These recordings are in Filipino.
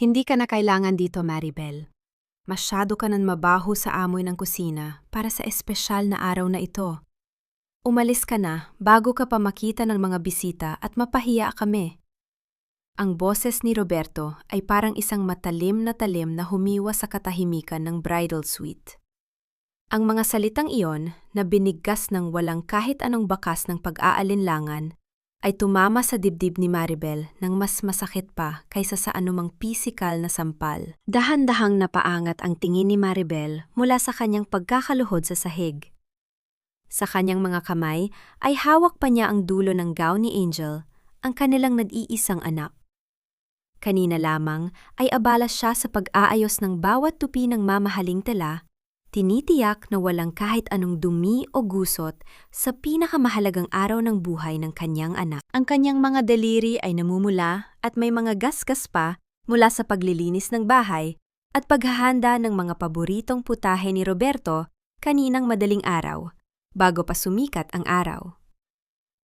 Hindi ka na kailangan dito, Maribel. Masyado ka nang mabaho sa amoy ng kusina para sa espesyal na araw na ito. Umalis ka na bago ka pa makita ng mga bisita at mapahiya kami. Ang boses ni Roberto ay parang isang matalim na humiwa sa katahimikan ng bridal suite. Ang mga salitang iyon na binigkas ng walang kahit anong bakas ng pag-aalinlangan ay tumama sa dibdib ni Maribel nang mas masakit pa kaysa sa anumang pisikal na sampal. Dahan-dahang napaangat ang tingin ni Maribel mula sa kanyang pagkakaluhod sa sahig. Sa kanyang mga kamay ay hawak pa niya ang dulo ng gown ni Angel, ang kanilang nag-iisang anak. Kanina lamang ay abala siya sa pag-aayos ng bawat tupi ng mamahaling tela, tinitiyak na walang kahit anong dumi o gusot sa pinakamahalagang araw ng buhay ng kanyang anak. Ang kanyang mga daliri ay namumula at may mga gasgas pa mula sa paglilinis ng bahay at paghahanda ng mga paboritong putahe ni Roberto kaninang madaling araw, bago pa sumikat ang araw.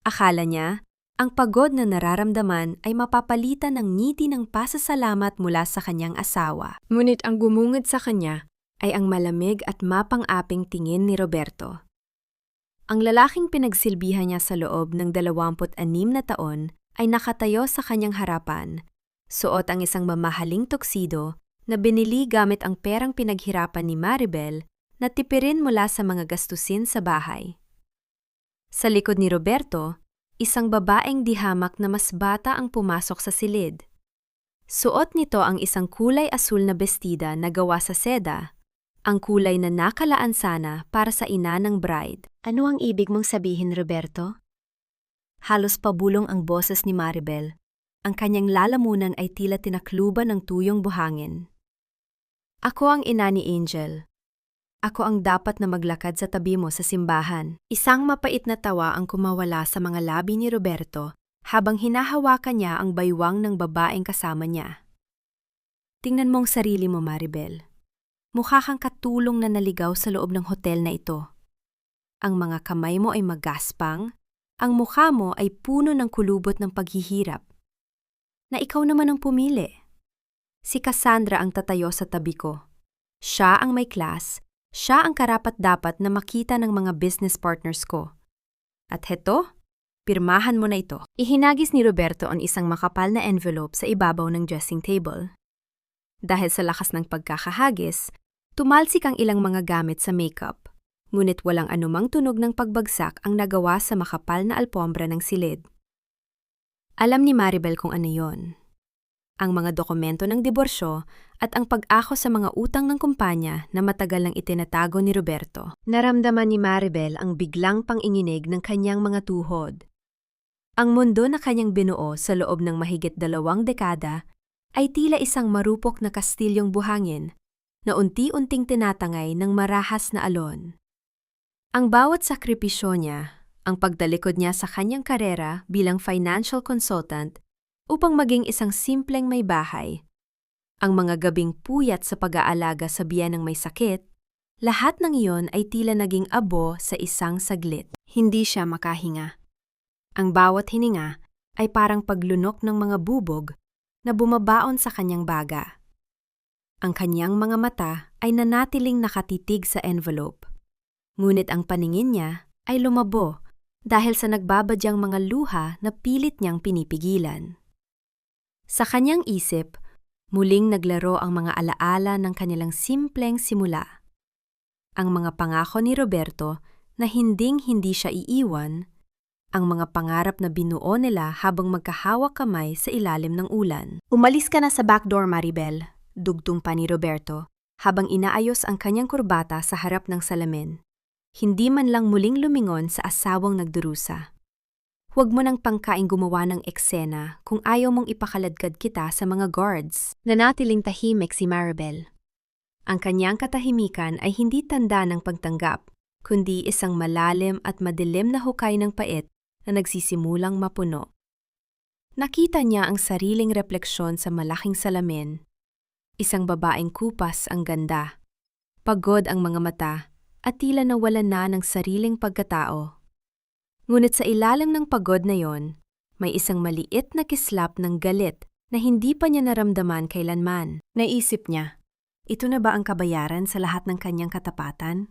Akala niya, ang pagod na nararamdaman ay mapapalitan ng ngiti ng pasasalamat mula sa kanyang asawa. Ngunit ang gumungad sa kanya ay ang malamig at mapang-aping tingin ni Roberto. Ang lalaking pinagsilbihan niya sa loob ng 26 na taon ay nakatayo sa kanyang harapan, suot ang isang mamahaling tuxedo na binili gamit ang perang pinaghirapan ni Maribel na tipirin mula sa mga gastusin sa bahay. Sa likod ni Roberto, isang babaeng dihamak na mas bata ang pumasok sa silid. Suot nito ang isang kulay asul na bestida na gawa sa seda, ang kulay na nakalaan sana para sa ina ng bride. Ano ang ibig mong sabihin, Roberto? Halos pabulong ang boses ni Maribel. Ang kanyang lalamunan ay tila tinakluban ng tuyong buhangin. Ako ang ina ni Angel. Ako ang dapat na maglakad sa tabi mo sa simbahan. Isang mapait na tawa ang kumawala sa mga labi ni Roberto habang hinahawakan niya ang baywang ng babaeng kasama niya. Tingnan mo ang sarili mo, Maribel. Mukha kang katulong na naligaw sa loob ng hotel na ito. Ang mga kamay mo ay magaspang, ang mukha mo ay puno ng kulubot ng paghihirap. Na ikaw naman ang pumili. Si Cassandra ang tatayo sa tabi ko. Siya ang may class. Siya ang karapat-dapat na makita ng mga business partners ko. At heto, pirmahan mo na ito. Ihinagis ni Roberto ang isang makapal na envelope sa ibabaw ng dressing table. Dahil sa lakas ng pagkakahagis, tumalsik ang ilang mga gamit sa makeup, ngunit walang anumang tunog ng pagbagsak ang nagawa sa makapal na alpombra ng silid. Alam ni Maribel kung ano yon. Ang mga dokumento ng diborsyo at ang pag-ako sa mga utang ng kumpanya na matagal nang itinatago ni Roberto. Naramdaman ni Maribel ang biglang panginginig ng kanyang mga tuhod. Ang mundo na kanyang binuo sa loob ng mahigit 2 dekada ay tila isang marupok na kastilyong buhangin na unti-unting tinatangay ng marahas na alon. Ang bawat sakripisyo niya, ang pagtalikod niya sa kanyang karera bilang financial consultant upang maging isang simpleng may bahay, ang mga gabing puyat sa pag-aalaga sa biyanang may sakit, lahat ng iyon ay tila naging abo sa isang saglit. Hindi siya makahinga. Ang bawat hininga ay parang paglunok ng mga bubog na bumabaon sa kanyang baga. Ang kanyang mga mata ay nanatiling nakatitig sa envelope. Ngunit ang paningin niya ay lumabo dahil sa nagbabadyang mga luha na pilit niyang pinipigilan. Sa kanyang isip, muling naglaro ang mga alaala ng kanilang simpleng simula. Ang mga pangako ni Roberto na hinding-hindi siya iiwan, ang mga pangarap na binuo nila habang magkahawak kamay sa ilalim ng ulan. Umalis ka na sa backdoor, Maribel, dugtong pa ni Roberto, habang inaayos ang kanyang kurbata sa harap ng salamin. Hindi man lang muling lumingon sa asawang nagdurusa. Huwag mo nang pangkaing gumawa ng eksena kung ayaw mong ipakaladkad kita sa mga guards. Nanatiling tahimik si Maribel. Ang kanyang katahimikan ay hindi tanda ng pagtanggap, kundi isang malalim at madilim na hukay ng pait na nagsisimulang mapuno. Nakita niya ang sariling refleksyon sa malaking salamin. Isang babaeng kupas ang ganda. Pagod ang mga mata at tila nawalan na ng sariling pagkatao. Ngunit sa ilalim ng pagod na yon, may isang maliit na kislap ng galit na hindi pa niya naramdaman kailanman. Naisip niya, ito na ba ang kabayaran sa lahat ng kanyang katapatan?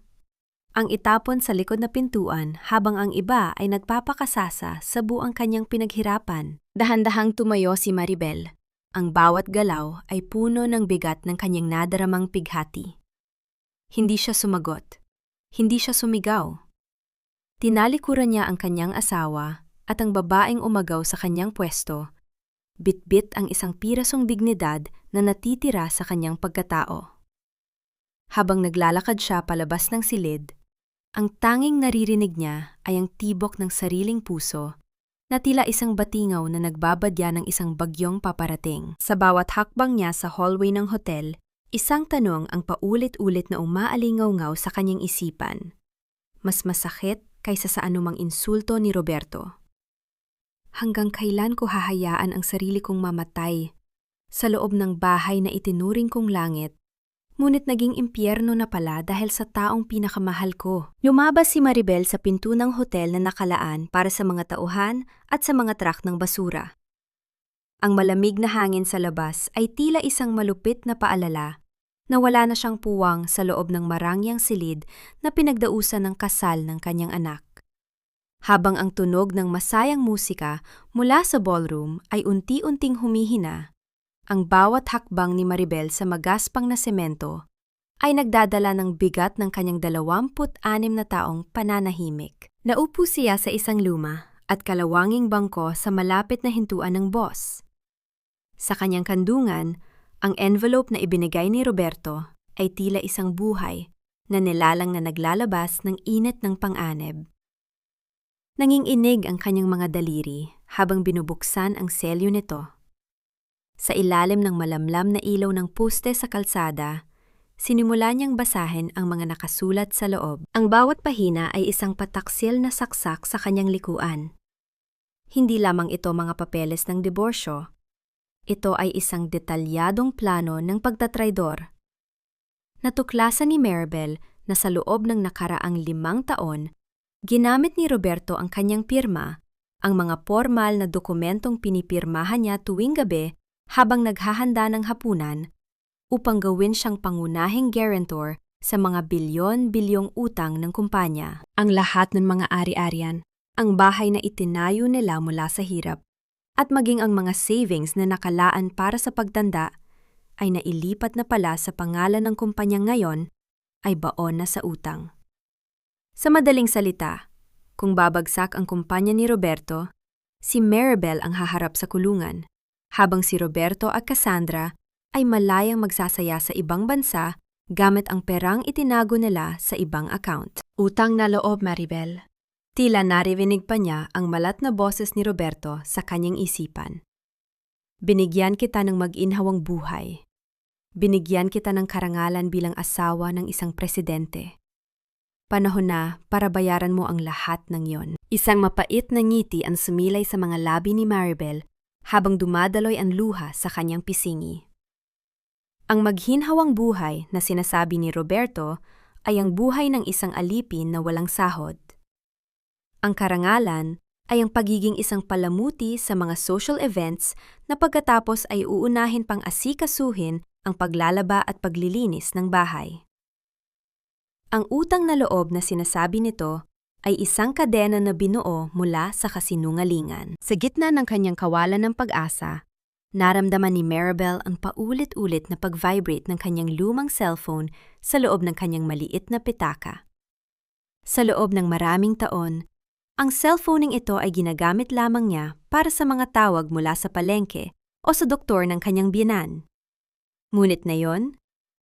Ang itapon sa likod na pintuan habang ang iba ay nagpapakasasa sa buang kanyang pinaghirapan. Dahan-dahang tumayo si Maribel. Ang bawat galaw ay puno ng bigat ng kanyang nadaramang pighati. Hindi siya sumagot. Hindi siya sumigaw. Tinalikuran niya ang kanyang asawa at ang babaeng umagaw sa kanyang pwesto. Bitbit ang isang pirasong dignidad na natitira sa kanyang pagkatao. Habang naglalakad siya palabas ng silid, ang tanging naririnig niya ay ang tibok ng sariling puso na tila isang batingaw na nagbabadya ng isang bagyong paparating. Sa bawat hakbang niya sa hallway ng hotel, isang tanong ang paulit-ulit na umaalingaw-ngaw sa kanyang isipan. Mas masakit kaysa sa anumang insulto ni Roberto. Hanggang kailan ko hahayaan ang sarili kong mamatay sa loob ng bahay na itinuring kong langit, ngunit naging impyerno na pala dahil sa taong pinakamahal ko. Lumabas si Maribel sa pinto ng hotel na nakalaan para sa mga tauhan at sa mga trak ng basura. Ang malamig na hangin sa labas ay tila isang malupit na paalala na wala na siyang puwang sa loob ng marangyang silid na pinagdausan ng kasal ng kanyang anak. Habang ang tunog ng masayang musika mula sa ballroom ay unti-unting humihina, ang bawat hakbang ni Maribel sa magaspang na semento ay nagdadala ng bigat ng kanyang 26 na taong pananahimik. Naupo siya sa isang luma at kalawanging bangko sa malapit na hintuan ng boss. Sa kanyang kandungan, ang envelope na ibinigay ni Roberto ay tila isang buhay na nilalang na naglalabas ng init ng pang-anib. Nanginginig ang kanyang mga daliri habang binubuksan ang selyo nito. Sa ilalim ng malamlam na ilaw ng poste sa kalsada, sinimula niyang basahin ang mga nakasulat sa loob. Ang bawat pahina ay isang pataksil na saksak sa kanyang likuan. Hindi lamang ito mga papeles ng diborsyo. Ito ay isang detalyadong plano ng pagtatraidor. Natuklasan ni Maribel na sa loob ng nakaraang 5 taon, ginamit ni Roberto ang kanyang pirma, ang mga formal na dokumentong pinipirmahan niya tuwing gabi habang naghahanda ng hapunan upang gawin siyang pangunahing guarantor sa mga bilyon-bilyong utang ng kumpanya. Ang lahat ng mga ari-arian, ang bahay na itinayo nila mula sa hirap, at maging ang mga savings na nakalaan para sa pagtanda ay nailipat na pala sa pangalan ng kumpanya ngayon ay baon na sa utang. Sa madaling salita, kung babagsak ang kumpanya ni Roberto, si Maribel ang haharap sa kulungan, habang si Roberto at Cassandra ay malayang magsasaya sa ibang bansa gamit ang perang itinago nila sa ibang account. Utang na loob, Maribel. Tila naririnig pa niya ang malat na boses ni Roberto sa kanyang isipan. Binigyan kita ng mag-inhawang buhay. Binigyan kita ng karangalan bilang asawa ng isang presidente. Panahon na para bayaran mo ang lahat ng yon. Isang mapait na ngiti ang sumilay sa mga labi ni Maribel habang dumadaloy ang luha sa kanyang pisingi. Ang maghinhawang buhay na sinasabi ni Roberto ay ang buhay ng isang alipin na walang sahod. Ang karangalan ay ang pagiging isang palamuti sa mga social events na pagkatapos ay uunahin pang asikasuhin ang paglalaba at paglilinis ng bahay. Ang utang na loob na sinasabi nito ay isang kadena na binuo mula sa kasinungalingan. Sa gitna ng kanyang kawalan ng pag-asa, naramdaman ni Maribel ang paulit-ulit na pag-vibrate ng kanyang lumang cellphone sa loob ng kanyang maliit na pitaka. Sa loob ng maraming taon, ang cellphoning ito ay ginagamit lamang niya para sa mga tawag mula sa palengke o sa doktor ng kanyang biyenan. Ngunit ngayon,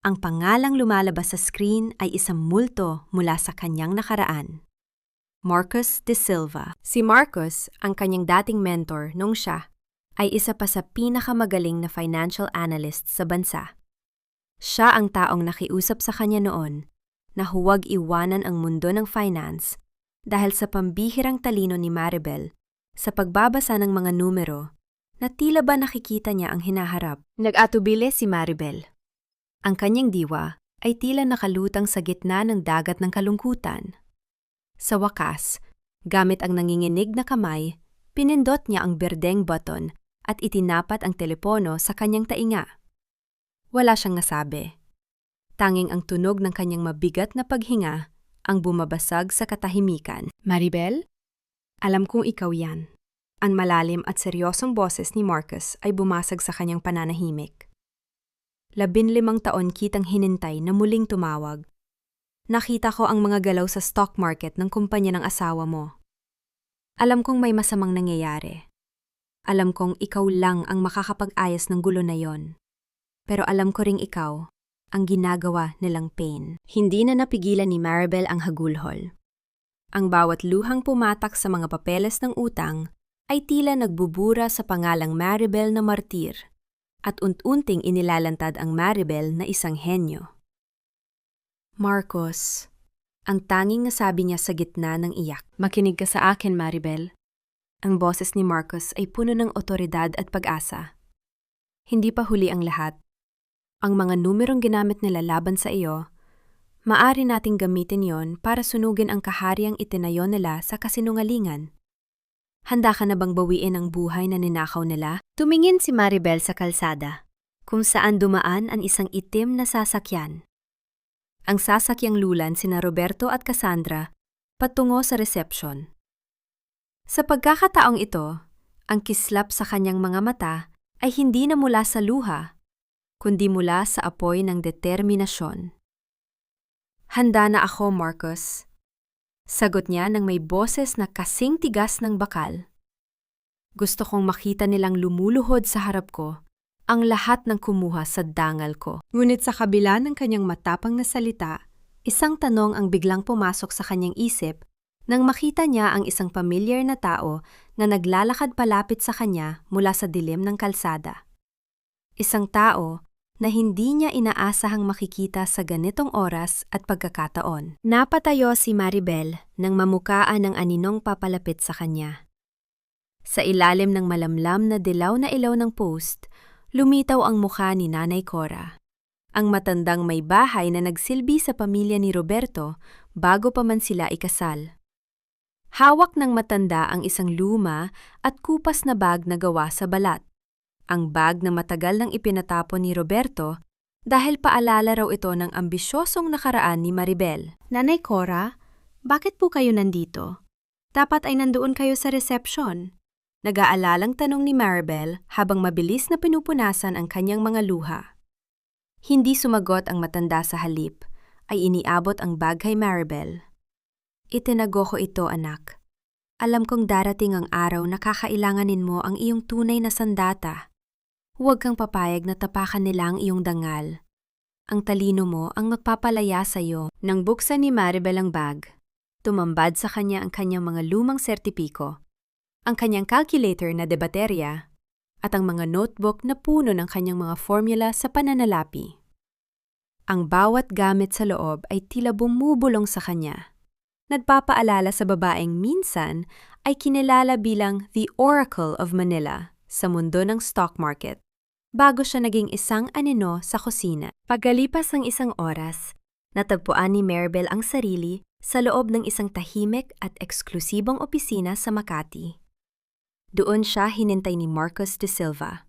ang pangalang lumalabas sa screen ay isang multo mula sa kanyang nakaraan. Marcos de Silva. Si Marcos, ang kanyang dating mentor nung siya, ay isa pa sa pinakamagaling na financial analyst sa bansa. Siya ang taong nakiusap sa kanya noon na huwag iwanan ang mundo ng finance dahil sa pambihirang talino ni Maribel sa pagbabasa ng mga numero na tila ba nakikita niya ang hinaharap. Nag-atubili si Maribel. Ang kanyang diwa ay tila nakalutang sa gitna ng dagat ng kalungkutan. Sa wakas, gamit ang nanginginig na kamay, pinindot niya ang berdeng button at itinapat ang telepono sa kanyang tainga. Wala siyang nasabi. Tanging ang tunog ng kanyang mabigat na paghinga ang bumabasag sa katahimikan. Maribel? Alam kong ikaw yan. Ang malalim at seryosong boses ni Marcus ay bumasag sa kanyang pananahimik. 15 taon kitang hinintay na muling tumawag. Nakita ko ang mga galaw sa stock market ng kumpanya ng asawa mo. Alam kong may masamang nangyayari. Alam kong ikaw lang ang makakapag-ayos ng gulo na yon. Pero alam ko ring ikaw ang ginagawa nilang pain. Hindi na napigilan ni Maribel ang hagulhol. Ang bawat luhang pumatak sa mga papeles ng utang ay tila nagbubura sa pangalang Maribel na martir at unti-unting inilalantad ang Maribel na isang henyo. Marcos, ang tanging nasabi niya sa gitna ng iyak. Makinig ka sa akin, Maribel. Ang boses ni Marcos ay puno ng otoridad at pag-asa. Hindi pa huli ang lahat. Ang mga numerong ginamit nila laban sa iyo, maari nating gamitin yon para sunugin ang kahariang itinayo nila sa kasinungalingan. Handa ka na bang bawiin ang buhay na ninakaw nila? Tumingin si Maribel sa kalsada, kung saan dumaan ang isang itim na sasakyan. Ang sasakyang lulan sina Roberto at Cassandra patungo sa reception. Sa pagkakataong ito, ang kislap sa kanyang mga mata ay hindi na mula sa luha, kundi mula sa apoy ng determinasyon. Handa na ako, Marcos. Sagot niya nang may boses na kasing tigas ng bakal. Gusto kong makita nilang lumuluhod sa harap ko ang lahat ng kumuha sa dangal ko. Ngunit sa kabila ng kanyang matapang na salita, isang tanong ang biglang pumasok sa kanyang isip nang makita niya ang isang pamilyar na tao na naglalakad palapit sa kanya mula sa dilim ng kalsada. Isang tao na hindi niya inaasahang makikita sa ganitong oras at pagkakataon. Napatayo si Maribel nang mamukaan ng aninong papalapit sa kanya. Sa ilalim ng malamlam na dilaw na ilaw ng post, lumitaw ang mukha ni Nanay Cora, ang matandang may bahay na nagsilbi sa pamilya ni Roberto bago pa man sila ikasal. Hawak ng matanda ang isang luma at kupas na bag na gawa sa balat. Ang bag na matagal nang ipinatapon ni Roberto dahil paalala raw ito ng ambisyosong nakaraan ni Maribel. Nanay Cora, bakit po kayo nandito? Dapat ay nandoon kayo sa reception. Nag-aalalang tanong ni Maribel habang mabilis na pinupunasan ang kanyang mga luha. Hindi sumagot ang matanda sa halip, ay iniabot ang bag kay Maribel. Itinago ko ito, anak. Alam kong darating ang araw na kakailanganin mo ang iyong tunay na sandata. Huwag kang papayag na tapakan nila ang iyong dangal. Ang talino mo ang magpapalaya sa iyo. Nang buksan ni Maribel ang bag, tumambad sa kanya ang kanyang mga lumang sertipiko, ang kanyang calculator na debaterya, at ang mga notebook na puno ng kanyang mga formula sa pananalapi. Ang bawat gamit sa loob ay tila bumubulong sa kanya. Nagpapaalala sa babaeng minsan ay kinilala bilang the Oracle of Manila sa mundo ng stock market, bago siya naging isang anino sa kusina. Pagkalipas ng isang oras, natagpuan ni Maribel ang sarili sa loob ng isang tahimik at eksklusibong opisina sa Makati. Doon siya hinintay ni Marcos de Silva.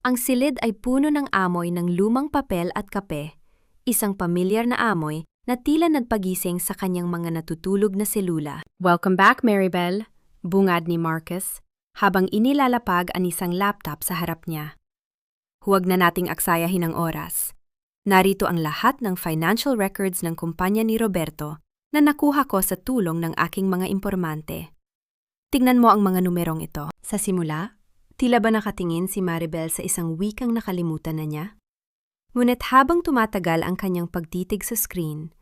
Ang silid ay puno ng amoy ng lumang papel at kape, isang pamilyar na amoy na tila nagpagising sa kanyang mga natutulog na selula. Welcome back, Maribel, bungad ni Marcos, habang inilalapag ang isang laptop sa harap niya. Huwag na nating aksayahin ang oras. Narito ang lahat ng financial records ng kumpanya ni Roberto na nakuha ko sa tulong ng aking mga impormante. Tingnan mo ang mga numerong ito. Sa simula, tila ba nakatingin si Maribel sa isang wikang nakalimutan na niya? Ngunit habang tumatagal ang kanyang pagtitig sa screen,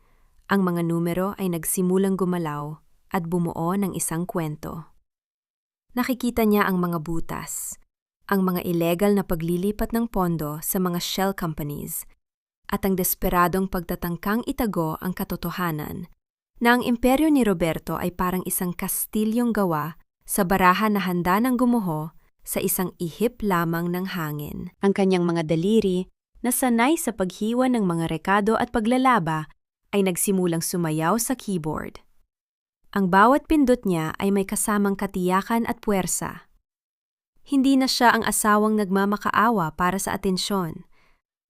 ang mga numero ay nagsimulang gumalaw at bumuo ng isang kwento. Nakikita niya ang mga butas, ang mga illegal na paglilipat ng pondo sa mga shell companies, at ang desperadong pagtatangkang itago ang katotohanan na ang imperyo ni Roberto ay parang isang kastilyong gawa sa baraha na handa ng gumuho sa isang ihip lamang ng hangin. Ang kanyang mga daliri na sanay sa paghiwa ng mga rekado at paglalaba ay nagsimulang sumayaw sa keyboard. Ang bawat pindot niya ay may kasamang katiyakan at puwersa. Hindi na siya ang asawang nagmamakaawa para sa atensyon.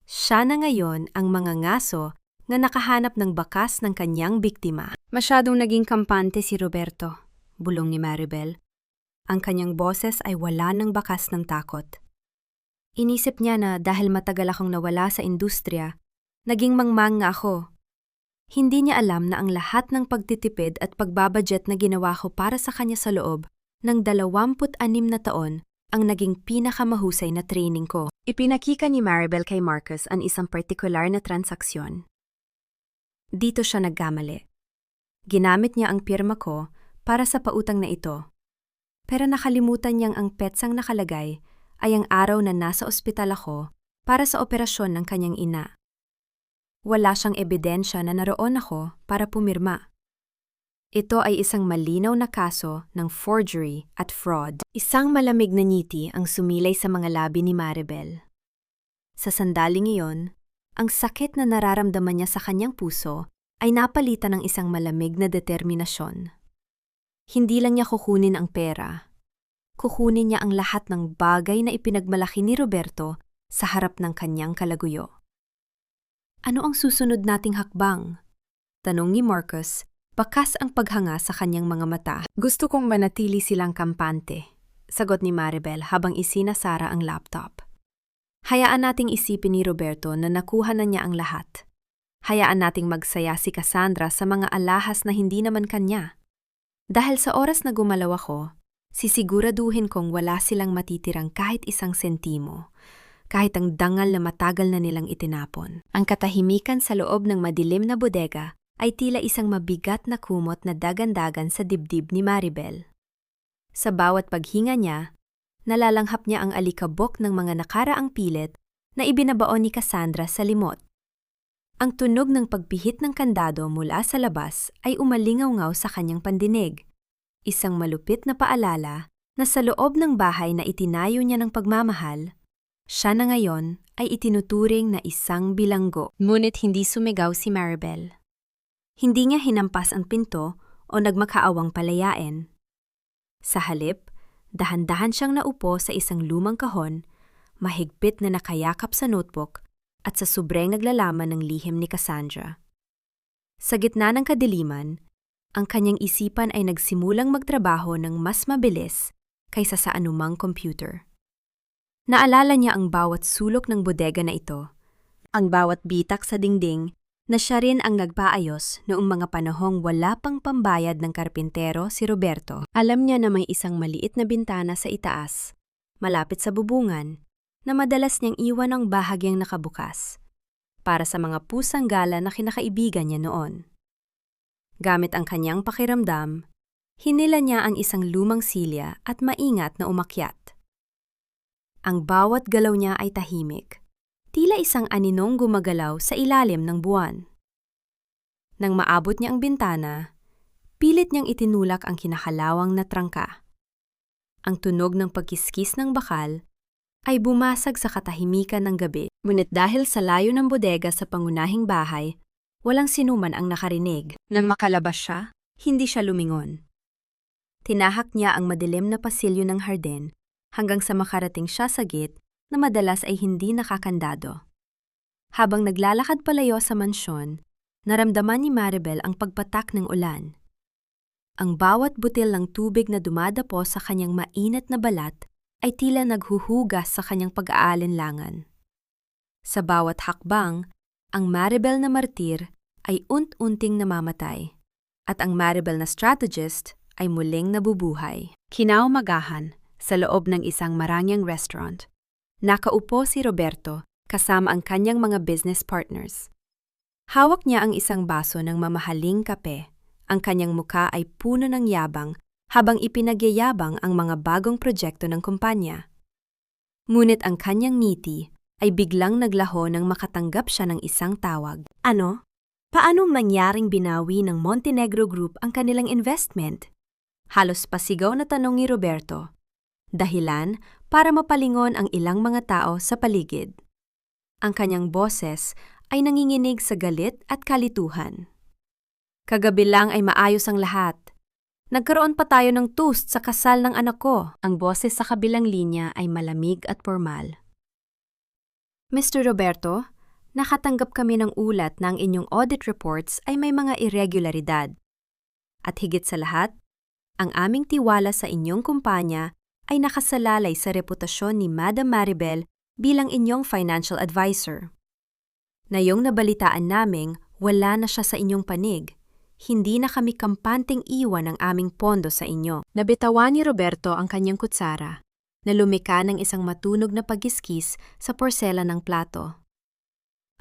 Siya na ngayon ang mangangaso na nakahanap ng bakas ng kanyang biktima. Masyadong naging kampante si Roberto, bulong ni Maribel. Ang kanyang boses ay wala ng bakas ng takot. Inisip niya na dahil matagal akong nawala sa industriya, naging mangmang nga ako. Hindi niya alam na ang lahat ng pagtitipid at pagbabudget na ginawa ko para sa kanya sa loob ng 26 na taon ang naging pinakamahusay na training ko. Ipinakita ni Maribel kay Marcus ang isang partikular na transaksyon. Dito siya nagkamali. Ginamit niya ang pirma ko para sa pautang na ito. Pero nakalimutan niyang ang petsang nakalagay ay ang araw na nasa ospital ako para sa operasyon ng kanyang ina. Wala siyang ebidensya na naroon ako para pumirma. Ito ay isang malinaw na kaso ng forgery at fraud. Isang malamig na ngiti ang sumilay sa mga labi ni Maribel. Sa sandaling iyon, ang sakit na nararamdaman niya sa kanyang puso ay napalitan ng isang malamig na determinasyon. Hindi lang niya kukunin ang pera. Kukunin niya ang lahat ng bagay na ipinagmalaki ni Roberto sa harap ng kanyang kalaguyo. Ano ang susunod nating hakbang? Tanong ni Marcus. Bakas ang paghanga sa kanyang mga mata. Gusto kong manatili silang kampante, sagot ni Maribel habang isinasara ang laptop. Hayaan nating isipin ni Roberto na nakuha na niya ang lahat. Hayaan nating magsaya si Cassandra sa mga alahas na hindi naman kanya. Dahil sa oras na gumalaw ako, sisiguraduhin kong wala silang matitirang kahit isang sentimo, kahit ang dangal na matagal na nilang itinapon. Ang katahimikan sa loob ng madilim na bodega ay tila isang mabigat na kumot na dagandagan sa dibdib ni Maribel. Sa bawat paghinga niya, nalalanghap niya ang alikabok ng mga nakaraang pilit na ibinabaon ni Cassandra sa limot. Ang tunog ng pagpihit ng kandado mula sa labas ay umalingaw-ngaw sa kanyang pandinig. Isang malupit na paalala na sa loob ng bahay na itinayo niya ng pagmamahal, siya na ngayon ay itinuturing na isang bilanggo. Ngunit hindi sumigaw si Maribel. Hindi niya hinampas ang pinto o nagmakaawang palayain. Sa halip, dahan-dahan siyang naupo sa isang lumang kahon, mahigpit na nakayakap sa notebook at sa sobrang naglalaman ng lihim ni Cassandra. Sa gitna ng kadiliman, ang kanyang isipan ay nagsimulang magtrabaho ng mas mabilis kaysa sa anumang computer. Naalala niya ang bawat sulok ng bodega na ito, ang bawat bitak sa dingding, na siya rin ang nagpaayos noong mga panahong wala pang pambayad ng karpintero si Roberto. Alam niya na may isang maliit na bintana sa itaas, malapit sa bubungan, na madalas niyang iwan ang bahagyang nakabukas, para sa mga pusang gala na kinakaibigan niya noon. Gamit ang kanyang pakiramdam, hinila niya ang isang lumang silya at maingat na umakyat. Ang bawat galaw niya ay tahimik. Tila isang aninong gumagalaw sa ilalim ng buwan. Nang maabot niya ang bintana, pilit niyang itinulak ang kinakalawang na trangka. Ang tunog ng pagkiskis ng bakal ay bumasag sa katahimikan ng gabi. Ngunit dahil sa layo ng bodega sa pangunahing bahay, walang sinuman ang nakarinig. Nang makalabas siya, hindi siya lumingon. Tinahak niya ang madilim na pasilyo ng hardin hanggang sa makarating siya sa gate na madalas ay hindi nakakandado. Habang naglalakad palayo sa mansyon, naramdaman ni Maribel ang pagpatak ng ulan. Ang bawat butil ng tubig na dumadapo sa kanyang mainit na balat ay tila naghuhugas sa kanyang pag-aalinlangan. Sa bawat hakbang, ang Maribel na martir ay unt-unting namamatay, at ang Maribel na strategist ay muling nabubuhay. Kinaumagahan, sa loob ng isang marangyang restaurant, nakaupo si Roberto kasama ang kanyang mga business partners. Hawak niya ang isang baso ng mamahaling kape. Ang kanyang muka ay puno ng yabang habang ipinagyayabang ang mga bagong proyekto ng kumpanya. Ngunit ang kanyang ngiti ay biglang naglaho nang makatanggap siya ng isang tawag. Ano? Paano mangyaring binawi ng Montenegro Group ang kanilang investment? Halos pasigaw na tanong ni Roberto. Dahilan para mapalingon ang ilang mga tao sa paligid. Ang kanyang boses ay nanginginig sa galit at kalituhan. Kagabi lang ay maayos ang lahat. Nagkaroon pa tayo ng toast sa kasal ng anak ko. Ang boses sa kabilang linya ay malamig at formal. Mr. Roberto, nakatanggap kami ng ulat na ang inyong audit reports ay may mga irregularidad. At higit sa lahat, ang aming tiwala sa inyong kumpanya ay nakasalalay sa reputasyon ni Madam Maribel bilang inyong financial advisor. Ngayong nabalitaan naming wala na siya sa inyong panig, hindi na kami kampanteng iwan ang aming pondo sa inyo. Nabitawan ni Roberto ang kanyang kutsara na lumika ng isang matunog na pagiskis sa porsela ng plato.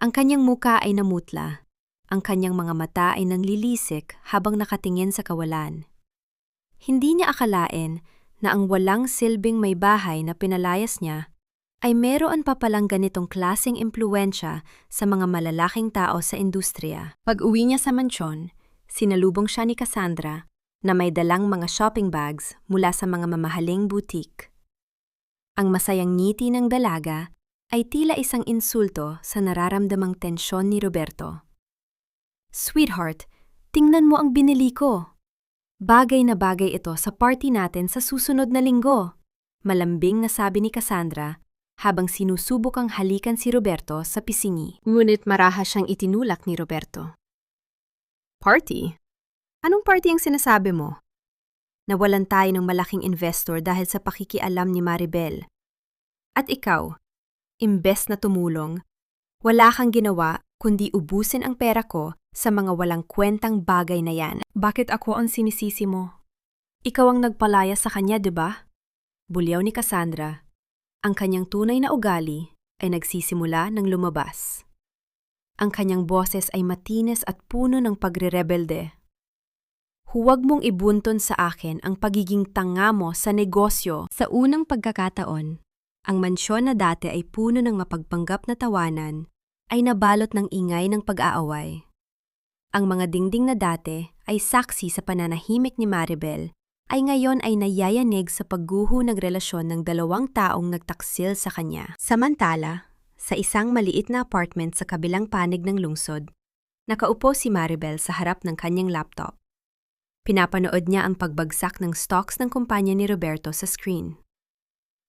Ang kanyang muka ay namutla, ang kanyang mga mata ay nanlilisik habang nakatingin sa kawalan. Hindi niya akalain na ang walang silbing may bahay na pinalayas niya ay meron pa palang ganitong klaseng impluwensya sa mga malalaking tao sa industriya. Pag-uwi niya sa mansyon, sinalubong siya ni Cassandra na may dalang mga shopping bags mula sa mga mamahaling boutique. Ang masayang ngiti ng dalaga ay tila isang insulto sa nararamdamang tensyon ni Roberto. Sweetheart, tingnan mo ang binili ko. Bagay na bagay ito sa party natin sa susunod na linggo, malambing na sabi ni Cassandra habang sinusubok ang halikan si Roberto sa pisingi. Ngunit marahas siyang itinulak ni Roberto. Party? Anong party ang sinasabi mo? Nawalan tayo ng malaking investor dahil sa pakikialam ni Maribel. At ikaw, imbes na tumulong, wala kang ginawa kundi ubusin ang pera ko sa mga walang kwentang bagay na yan. Bakit ako ang sinisisi mo? Ikaw ang nagpalaya sa kanya, di ba? Bulyaw ni Cassandra. Ang kanyang tunay na ugali ay nagsisimula ng lumabas. Ang kanyang boses ay matinis at puno ng pagrerebelde. Huwag mong ibunton sa akin ang pagiging tanga mo sa negosyo. Sa unang pagkakataon, ang mansyon na dati ay puno ng mapagpanggap na tawanan ay nabalot ng ingay ng pag-aaway. Ang mga dingding na dati ay saksi sa pananahimik ni Maribel ay ngayon ay nayayanig sa pagguho ng relasyon ng dalawang taong nagtaksil sa kanya. Samantala, sa isang maliit na apartment sa kabilang panig ng lungsod, nakaupo si Maribel sa harap ng kanyang laptop. Pinapanood niya ang pagbagsak ng stocks ng kumpanya ni Roberto sa screen.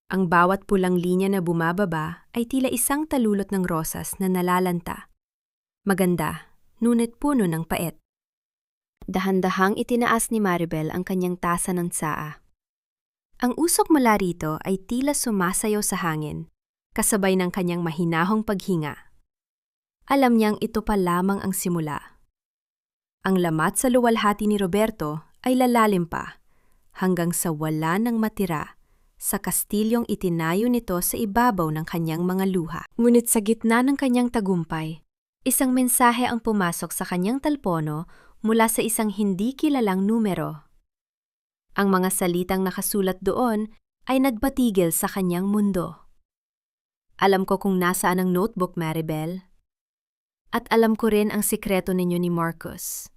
Ang bawat pulang linya na bumababa ay tila isang talulot ng rosas na nalalanta. Maganda, ngunit puno ng pait. Dahan-dahang itinaas ni Maribel ang kanyang tasa ng tsaa. Ang usok mula rito ay tila sumasayaw sa hangin, kasabay ng kanyang mahinahong paghinga. Alam niyang ito pa lamang ang simula. Ang lamat sa luwalhati ni Roberto ay lalalim pa, hanggang sa wala nang matira sa kastilyong itinayo nito sa ibabaw ng kanyang mga luha. Ngunit sa gitna ng kanyang tagumpay, isang mensahe ang pumasok sa kanyang talpono mula sa isang hindi kilalang numero. Ang mga salitang nakasulat doon ay nagbatigil sa kanyang mundo. Alam ko kung nasaan ang notebook, Maribel. At alam ko rin ang sikreto ninyo ni Marcus.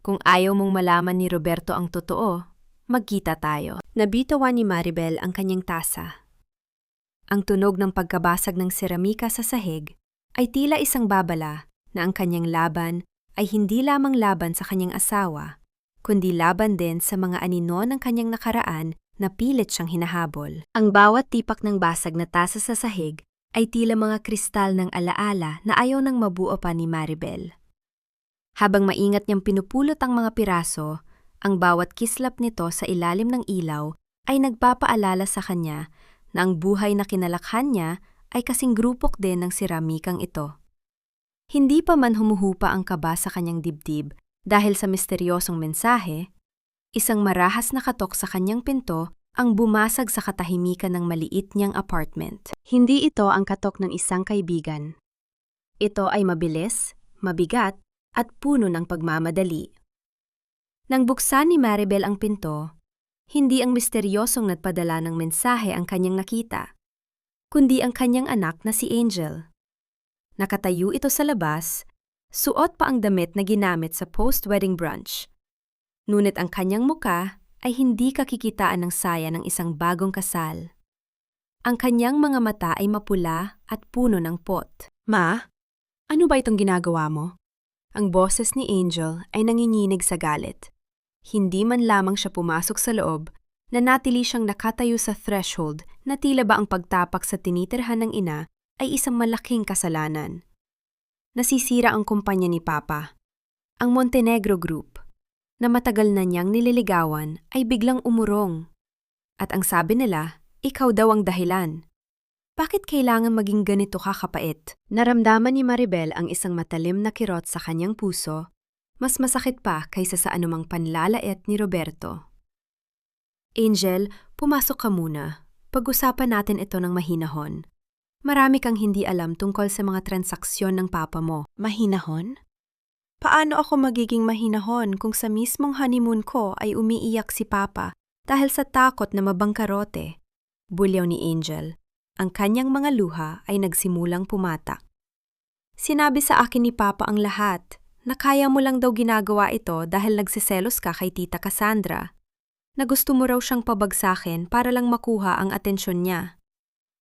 Kung ayaw mong malaman ni Roberto ang totoo, magkita tayo. Nabitawan ni Maribel ang kanyang tasa. Ang tunog ng pagkabasag ng seramika sa sahig ay tila isang babala na ang kanyang laban ay hindi lamang laban sa kanyang asawa, kundi laban din sa mga anino ng kanyang nakaraan na pilit siyang hinahabol. Ang bawat tipak ng basag na tasa sa sahig ay tila mga kristal ng alaala na ayaw nang mabuo pa ni Maribel. Habang maingat niyang pinupulot ang mga piraso, ang bawat kislap nito sa ilalim ng ilaw ay nagpapaalala sa kanya na ang buhay na kinalakhan niya ay kasing grupok din ng seramikang ito. Hindi pa man humuhupa ang kaba sa kanyang dibdib dahil sa misteryosong mensahe, isang marahas na katok sa kanyang pinto ang bumasag sa katahimikan ng maliit niyang apartment. Hindi ito ang katok ng isang kaibigan. Ito ay mabilis, mabigat, at puno ng pagmamadali. Nang buksan ni Maribel ang pinto, hindi ang misteryosong nagpadala ng mensahe ang kanyang nakita, kundi ang kanyang anak na si Angel. Nakatayo ito sa labas, suot pa ang damit na ginamit sa post-wedding brunch. Ngunit ang kanyang muka ay hindi kakikitaan ng saya ng isang bagong kasal. Ang kanyang mga mata ay mapula at puno ng pot. Ma, ano ba itong ginagawa mo? Ang boses ni Angel ay nanginginig sa galit. Hindi man lamang siya pumasok sa loob, nanatili siyang nakatayo sa threshold na tila ba ang pagtapak sa tinitirhan ng ina ay isang malaking kasalanan. Nasisira ang kumpanya ni Papa. Ang Montenegro Group, na matagal na niyang nililigawan, ay biglang umurong. At ang sabi nila, ikaw daw ang dahilan. Bakit kailangan maging ganito ka kapait? Naramdaman ni Maribel ang isang matalim na kirot sa kanyang puso, mas masakit pa kaysa sa anumang panlalait ni Roberto. Angel, pumasok ka muna. Pag-usapan natin ito ng mahinahon. Marami kang hindi alam tungkol sa mga transaksyon ng papa mo. Mahinahon? Paano ako magiging mahinahon kung sa mismong honeymoon ko ay umiiyak si Papa dahil sa takot na mabangkarote? Bulyaw ni Angel. Ang kanyang mga luha ay nagsimulang pumatak. Sinabi sa akin ni Papa ang lahat na kaya mo lang daw ginagawa ito dahil nagsiselos ka kay Tita Cassandra, na gusto mo raw siyang pabagsakin para lang makuha ang atensyon niya.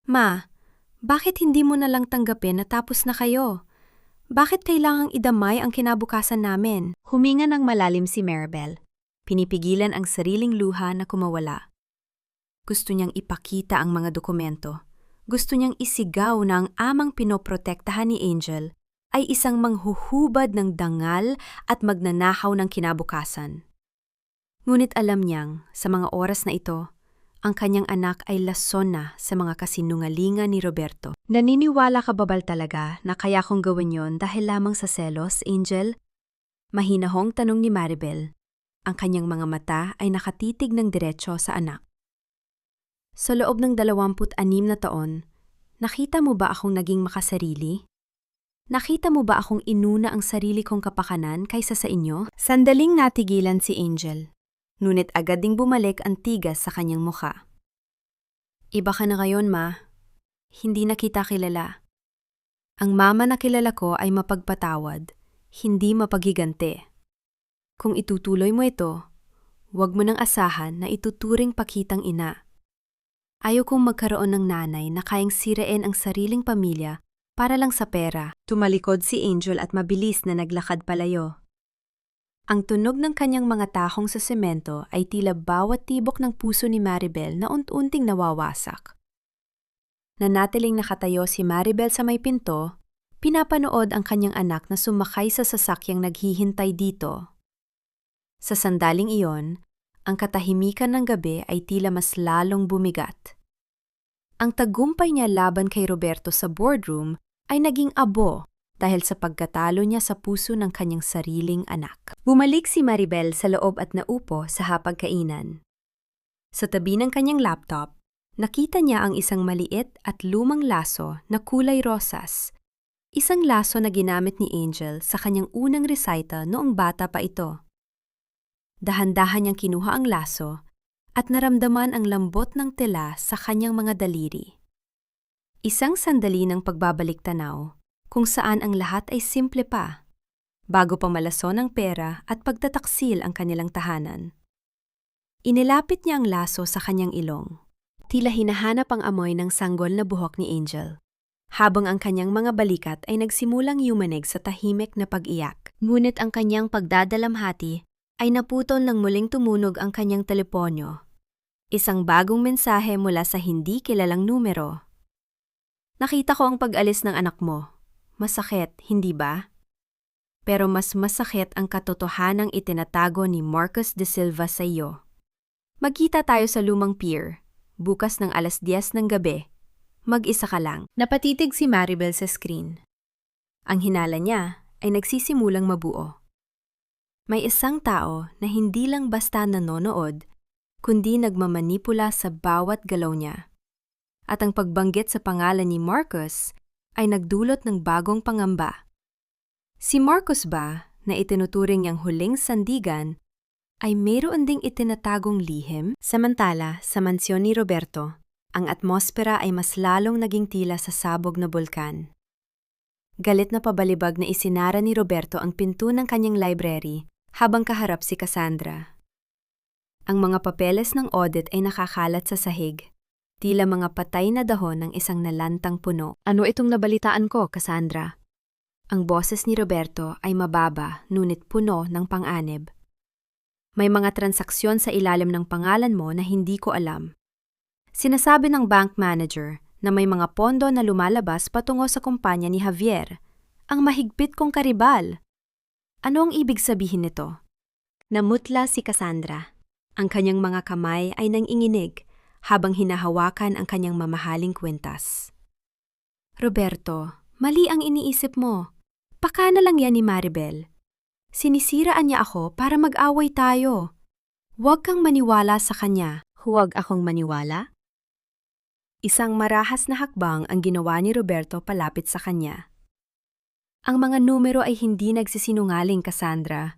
Ma, bakit hindi mo na lang tanggapin na tapos na kayo? Bakit kailangang idamay ang kinabukasan namin? Huminga ng malalim si Maribel. Pinipigilan ang sariling luha na kumawala. Gusto niyang ipakita ang mga dokumento. Gusto niyang isigaw na ang amang pinoprotektahan ni Angel ay isang manghuhubad ng dangal at magnanakaw ng kinabukasan. Ngunit alam niyang, sa mga oras na ito, ang kanyang anak ay lason na sa mga kasinungalingan ni Roberto. Naniniwala ka babal talaga na kaya kong gawin yon dahil lamang sa selos, Angel? Mahinahong tanong ni Maribel. Ang kanyang mga mata ay nakatitig ng diretsyo sa anak. Sa loob ng 26 na taon, nakita mo ba akong naging makasarili? Nakita mo ba akong inuna ang sarili kong kapakanan kaysa sa inyo? Sandaling natigilan si Angel, ngunit agad ding bumalik ang tigas sa kanyang mukha. Iba ka na ngayon, Ma. Hindi na kita kilala. Ang mama na kilala ko ay mapagpatawad, hindi mapaghiganti. Kung itutuloy mo ito, huwag mo nang asahan na ituturing pakitang ina. Ayaw kong magkaroon ng nanay na kayang sirain ang sariling pamilya para lang sa pera. Tumalikod si Angel at mabilis na naglakad palayo. Ang tunog ng kanyang mga tahong sa semento ay tila bawat tibok ng puso ni Maribel na unti-unting nawawasak. Nanatiling nakatayo si Maribel sa may pinto, pinapanood ang kanyang anak na sumakay sa sasakyang naghihintay dito. Sa sandaling iyon, ang katahimikan ng gabi ay tila mas lalong bumigat. Ang tagumpay niya laban kay Roberto sa boardroom ay naging abo dahil sa pagkatalo niya sa puso ng kanyang sariling anak. Bumalik si Maribel sa loob at naupo sa hapagkainan. Sa tabi ng kanyang laptop, nakita niya ang isang maliit at lumang laso na kulay rosas. Isang laso na ginamit ni Angel sa kanyang unang recital noong bata pa ito. Dahan-dahan niyang kinuha ang laso at naramdaman ang lambot ng tela sa kanyang mga daliri. Isang sandali ng pagbabalik tanaw kung saan ang lahat ay simple pa, bago pa malason ng pera at pagtataksil ang kanilang tahanan. Inilapit niya ang laso sa kanyang ilong. Tila hinahanap ang amoy ng sanggol na buhok ni Angel, habang ang kanyang mga balikat ay nagsimulang yumanig sa tahimik na pag-iyak. Ngunit ang kanyang pagdadalamhati ay naputol nang muling tumunog ang kanyang teleponyo. Isang bagong mensahe mula sa hindi kilalang numero. Nakita ko ang pag-alis ng anak mo. Masakit, hindi ba? Pero mas masakit ang katotohanang itinatago ni Marcos de Silva sa iyo. Magkita tayo sa lumang pier, bukas ng 10:00 ng gabi. Mag-isa ka lang. Napatitig si Maribel sa screen. Ang hinala niya ay nagsisimulang mabuo. May isang tao na hindi lang basta nanonood, kundi nagmamanipula sa bawat galaw niya. At ang pagbanggit sa pangalan ni Marcos ay nagdulot ng bagong pangamba. Si Marcos ba, na itinuturing niyang huling sandigan, ay mayroon ding itinatagong lihim? Samantala, sa mansyon ni Roberto, ang atmosfera ay mas lalong naging tila sa sabog na bulkan. Galit na pabalibag na isinara ni Roberto ang pinto ng kanyang library habang kaharap si Cassandra. Ang mga papeles ng audit ay nakakalat sa sahig, tila mga patay na dahon ng isang nalantang puno. Ano itong nabalitaan ko, Cassandra? Ang boses ni Roberto ay mababa, ngunit puno ng pang-anib. May mga transaksyon sa ilalim ng pangalan mo na hindi ko alam. Sinasabi ng bank manager na may mga pondo na lumalabas patungo sa kumpanya ni Javier, ang mahigpit kong karibal. Ano ang ibig sabihin nito? Namutla si Cassandra. Ang kanyang mga kamay ay nanginginig habang hinahawakan ang kanyang mamahaling kwintas. Roberto, mali ang iniisip mo. Pakana lang yan ni Maribel. Sinisiraan niya ako para mag-away tayo. Huwag kang maniwala sa kanya. Huwag akong maniwala? Isang marahas na hakbang ang ginawa ni Roberto palapit sa kanya. Ang mga numero ay hindi nagsisinungaling, Cassandra.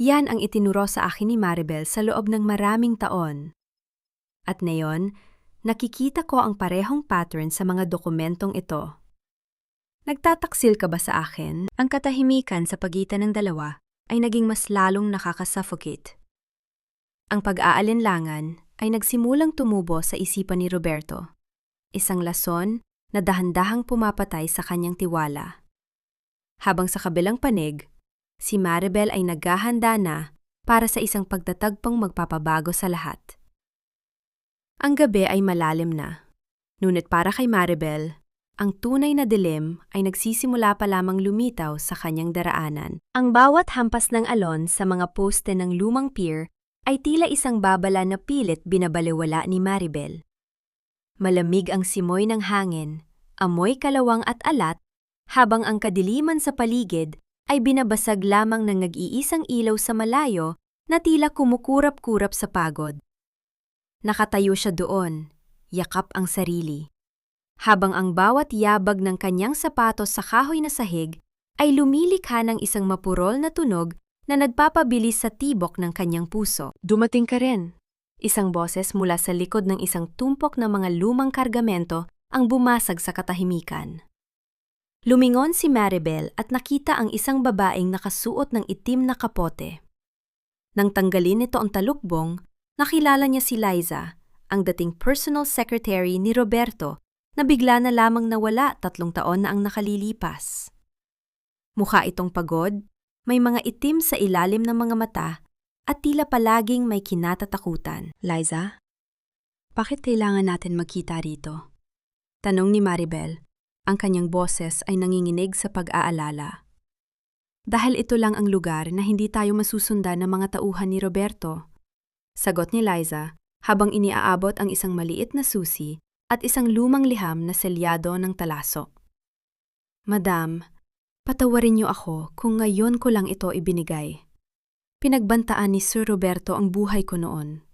Yan ang itinuro sa akin ni Maribel sa loob ng maraming taon. At ngayon, nakikita ko ang parehong pattern sa mga dokumentong ito. Nagtataksil ka ba sa akin? Ang katahimikan sa pagitan ng dalawa ay naging mas lalong nakakasuffocate. Ang pag-aalinlangan ay nagsimulang tumubo sa isipan ni Roberto. Isang lason na dahan-dahang pumapatay sa kanyang tiwala. Habang sa kabilang panig, si Maribel ay naghahanda na para sa isang pagtatagpong magpapabago sa lahat. Ang gabi ay malalim na. Ngunit para kay Maribel, ang tunay na dilim ay nagsisimula pa lamang lumitaw sa kanyang daraanan. Ang bawat hampas ng alon sa mga poste ng lumang pier ay tila isang babala na pilit binabaliwala ni Maribel. Malamig ang simoy ng hangin, amoy kalawang at alat, habang ang kadiliman sa paligid ay binabasag lamang ng nag-iisang ilaw sa malayo na tila kumukurap-kurap sa pagod. Nakatayo siya doon, yakap ang sarili. Habang ang bawat yabag ng kanyang sapatos sa kahoy na sahig ay lumilikha ng isang mapurol na tunog na nagpapabilis sa tibok ng kanyang puso. Dumating ka rin. Isang boses mula sa likod ng isang tumpok na mga lumang kargamento ang bumasag sa katahimikan. Lumingon si Maribel at nakita ang isang babaeng nakasuot ng itim na kapote. Nang tanggalin nito ang talukbong, nakilala niya si Liza, ang dating personal secretary ni Roberto na bigla na lamang nawala 3 taon na ang nakalilipas. Mukha itong pagod, may mga itim sa ilalim ng mga mata, at tila palaging may kinatatakutan. Liza, bakit kailangan natin magkita rito? Tanong ni Maribel. Ang kanyang boses ay nanginginig sa pag-aalala. Dahil ito lang ang lugar na hindi tayo masusundan ng mga tauhan ni Roberto. Sagot ni Liza habang iniaabot ang isang maliit na susi at isang lumang liham na selyado ng talaso. Madam, patawarin niyo ako kung ngayon ko lang ito ibinigay. Pinagbantaan ni Sir Roberto ang buhay ko noon.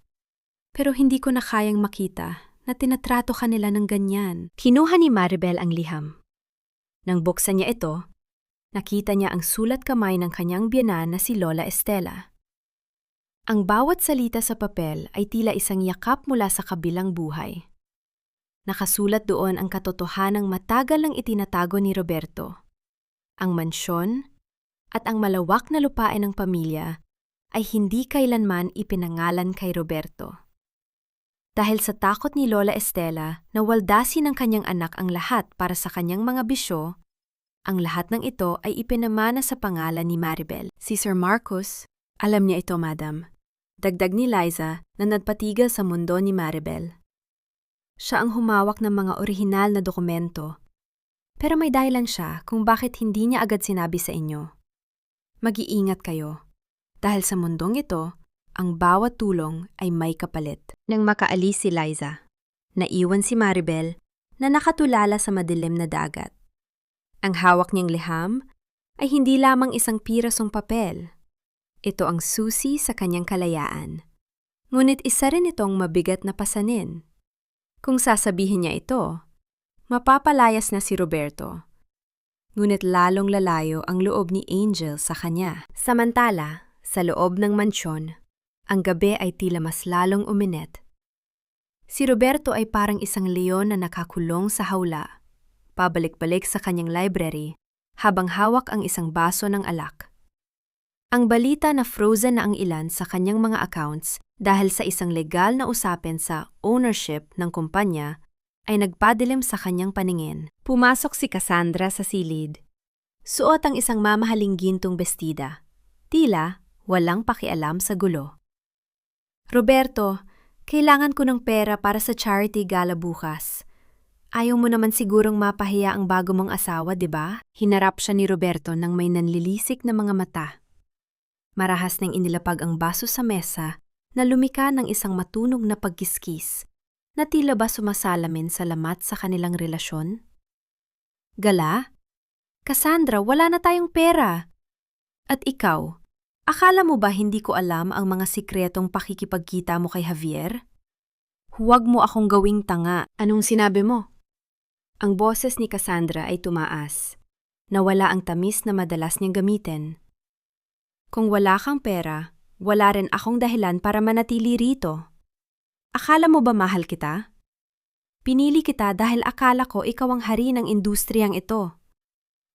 Pero hindi ko na kayang makita na tinatrato ka nila ng ganyan. Kinuha ni Maribel ang liham. Nang buksan niya ito, nakita niya ang sulat kamay ng kanyang biyenan na si Lola Estela. Ang bawat salita sa papel ay tila isang yakap mula sa kabilang buhay. Nakasulat doon ang katotohanang matagal nang itinatago ni Roberto. Ang mansyon at ang malawak na lupain ng pamilya ay hindi kailanman ipinangalan kay Roberto. Dahil sa takot ni Lola Estela na waldasin ng kanyang anak ang lahat para sa kanyang mga bisyo, ang lahat ng ito ay ipinamana sa pangalan ni Maribel. Si Sir Marcos, alam niya ito, madam. Dagdag ni Liza na nagpatigil sa mundo ni Maribel. Siya ang humawak ng mga orihinal na dokumento. Pero may dahilan siya kung bakit hindi niya agad sinabi sa inyo. Mag-iingat kayo. Dahil sa mundong ito, ang bawat tulong ay may kapalit. Nang makaalis si Liza, naiwan si Maribel na nakatulala sa madilim na dagat. Ang hawak niyang liham ay hindi lamang isang pirasong papel. Ito ang susi sa kanyang kalayaan. Ngunit isa rin itong mabigat na pasanin. Kung sasabihin niya ito, mapapalayas na si Roberto. Ngunit lalong lalayo ang loob ni Angel sa kanya. Samantala, sa loob ng mansyon, ang gabi ay tila mas lalong uminit. Si Roberto ay parang isang leon na nakakulong sa hawla, pabalik-balik sa kanyang library habang hawak ang isang baso ng alak. Ang balita na frozen na ang ilan sa kanyang mga accounts dahil sa isang legal na usapin sa ownership ng kumpanya ay nagpadilim sa kanyang paningin. Pumasok si Cassandra sa silid. Suot ang isang mamahaling gintong bestida. Tila walang pakialam sa gulo. Roberto, kailangan ko ng pera para sa charity gala bukas. Ayaw mo naman sigurong mapahiya ang bago mong asawa, di ba? Hinarap siya ni Roberto nang may nanlilisik na mga mata. Marahas nang inilapag ang baso sa mesa na lumika ng isang matunog na pagkiskis na tila ba sumasalamin sa lamat sa kanilang relasyon. Gala? Cassandra, wala na tayong pera. At ikaw, akala mo ba hindi ko alam ang mga sikretong pakikipagkita mo kay Javier? Huwag mo akong gawing tanga. Anong sinabi mo? Ang boses ni Cassandra ay tumaas. Nawala ang tamis na madalas niyang gamitin. Kung wala kang pera, wala rin akong dahilan para manatili rito. Akala mo ba mahal kita? Pinili kita dahil akala ko ikaw ang hari ng industriyang ito.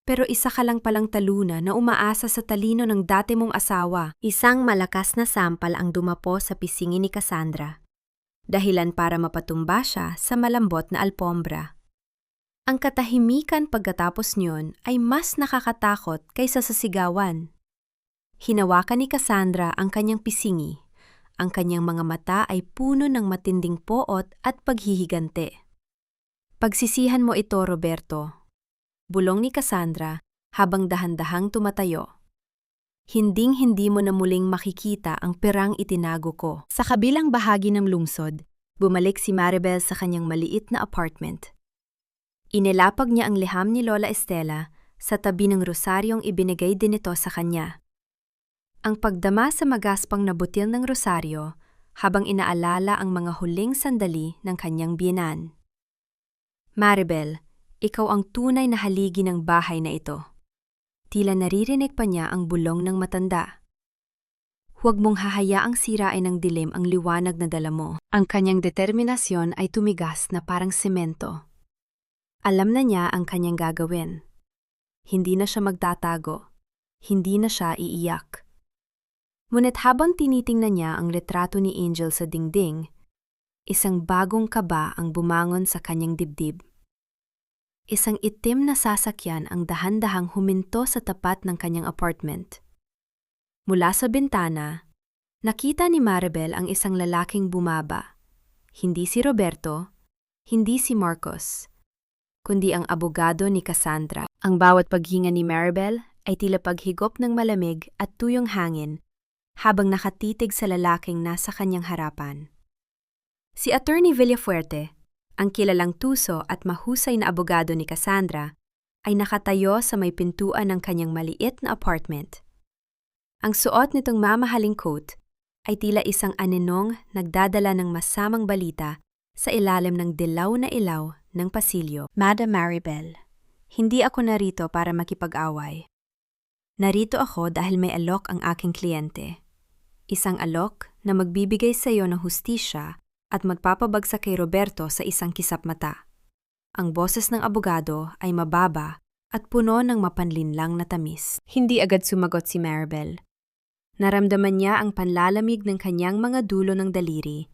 Pero isa ka lang palang taluna na umaasa sa talino ng dati mong asawa. Isang malakas na sampal ang dumapo sa pisngi ni Cassandra. Dahilan para mapatumba siya sa malambot na alpombra. Ang katahimikan pagkatapos niyon ay mas nakakatakot kaysa sa sigawan. Hinawakan ni Cassandra ang kanyang pisngi. Ang kanyang mga mata ay puno ng matinding poot at paghihigante. Pagsisihan mo ito, Roberto. Bulong ni Cassandra habang dahan-dahang tumatayo. Hinding-hindi mo na muling makikita ang perang itinago ko. Sa kabilang bahagi ng lungsod, bumalik si Maribel sa kanyang maliit na apartment. Inilapag niya ang liham ni Lola Estela sa tabi ng rosaryong ibinigay din ito sa kanya. Ang pagdama sa magaspang na butil ng rosaryo habang inaalala ang mga huling sandali ng kanyang biyenan. Maribel, ikaw ang tunay na haligi ng bahay na ito. Tila naririnig pa niya ang bulong ng matanda. Huwag mong hahayaang sirain ng dilim ang liwanag na dala mo. Ang kanyang determinasyon ay tumigas na parang semento. Alam na niya ang kanyang gagawin. Hindi na siya magtatago. Hindi na siya iiyak. Ngunit habang tinitingnan niya ang litrato ni Angel sa dingding, isang bagong kaba ang bumangon sa kanyang dibdib. Isang itim na sasakyan ang dahan-dahang huminto sa tapat ng kanyang apartment. Mula sa bintana, nakita ni Maribel ang isang lalaking bumaba. Hindi si Roberto, hindi si Marcos, kundi ang abogado ni Cassandra. Ang bawat paghinga ni Maribel ay tila paghigop ng malamig at tuyong hangin habang nakatitig sa lalaking nasa kanyang harapan. Si Attorney Villafuerte, ang kilalang tuso at mahusay na abogado ni Cassandra, ay nakatayo sa may pintuan ng kanyang maliit na apartment. Ang suot nitong mamahaling coat ay tila isang aninong nagdadala ng masamang balita sa ilalim ng dilaw na ilaw ng pasilyo. Madam Maribel, hindi ako narito para makipag-away. Narito ako dahil may alok ang aking kliyente. Isang alok na magbibigay sa iyo ng hustisya at magpapabagsak kay Roberto sa isang kisap mata. Ang boses ng abogado ay mababa at puno ng mapanlinlang na tamis. Hindi agad sumagot si Maribel. Naramdaman niya ang panlalamig ng kanyang mga dulo ng daliri.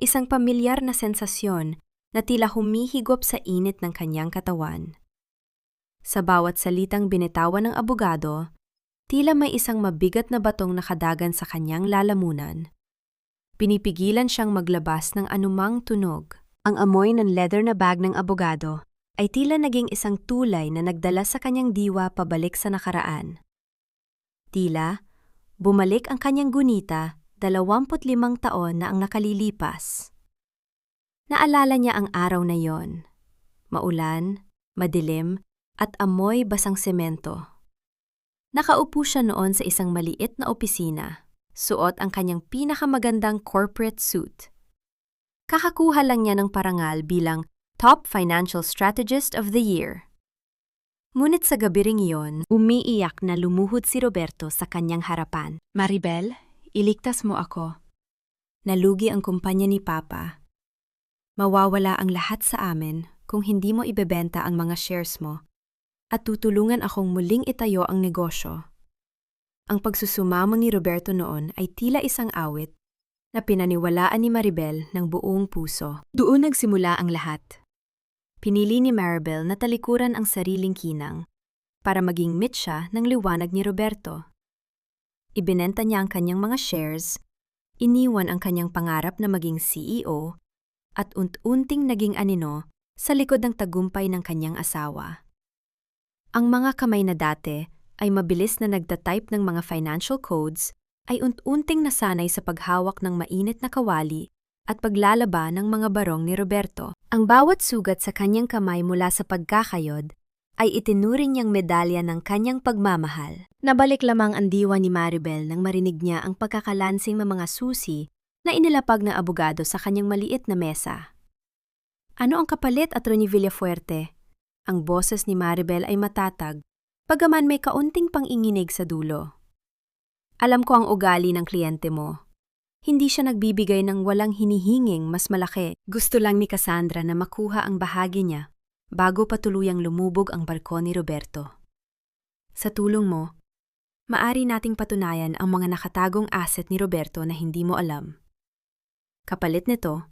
Isang pamilyar na sensasyon na tila humihigop sa init ng kanyang katawan. Sa bawat salitang binitawan ng abogado, tila may isang mabigat na batong nakadagan sa kanyang lalamunan. Pinipigilan siyang maglabas ng anumang tunog. Ang amoy ng leather na bag ng abogado ay tila naging isang tulay na nagdala sa kanyang diwa pabalik sa nakaraan. Tila, bumalik ang kanyang gunita 25 taon na ang nakalilipas. Naalala niya ang araw na yon. Maulan, madilim, at amoy basang semento. Nakaupo siya noon sa isang maliit na opisina. Suot ang kanyang pinakamagandang corporate suit. Kakakuha lang niya ng parangal bilang Top Financial Strategist of the Year. Ngunit sa gabi ring iyon, umiiyak na lumuhod si Roberto sa kanyang harapan. Maribel, iligtas mo ako. Nalugi ang kumpanya ni Papa. Mawawala ang lahat sa amin kung hindi mo ibebenta ang mga shares mo at tutulungan akong muling itayo ang negosyo. Ang pagsusumamo ni Roberto noon ay tila isang awit na pinaniwalaan ni Maribel ng buong puso. Doon nagsimula ang lahat. Pinili ni Maribel na talikuran ang sariling kinang para maging mitsa ng liwanag ni Roberto. Ibinenta niya ang kanyang mga shares Iniwan ang kanyang pangarap na maging CEO at unti-unting naging anino sa likod ng tagumpay ng kanyang asawa. Ang mga kamay na dati ay mabilis na nagtatype ng mga financial codes ay unti-unting nasanay sa paghawak ng mainit na kawali at paglalaba ng mga barong ni Roberto. Ang bawat sugat sa kanyang kamay mula sa pagkakayod ay itinuring niyang medalya ng kanyang pagmamahal. Nabalik lamang ang diwa ni Maribel nang marinig niya ang pagkakalansing ng mga susi na inilapag ng abogado sa kanyang maliit na mesa. Ano ang kapalit, Atty. Villafuerte? Ang boses ni Maribel ay matatag, bagaman may kaunting panginginig sa dulo. Alam ko ang ugali ng kliyente mo. Hindi siya nagbibigay ng walang hinihinging mas malaki. Gusto lang ni Cassandra na makuha ang bahagi niya bago pa tuluyang lumubog ang barko ni Roberto. Sa tulong mo, maari nating patunayan ang mga nakatagong asset ni Roberto na hindi mo alam. Kapalit nito,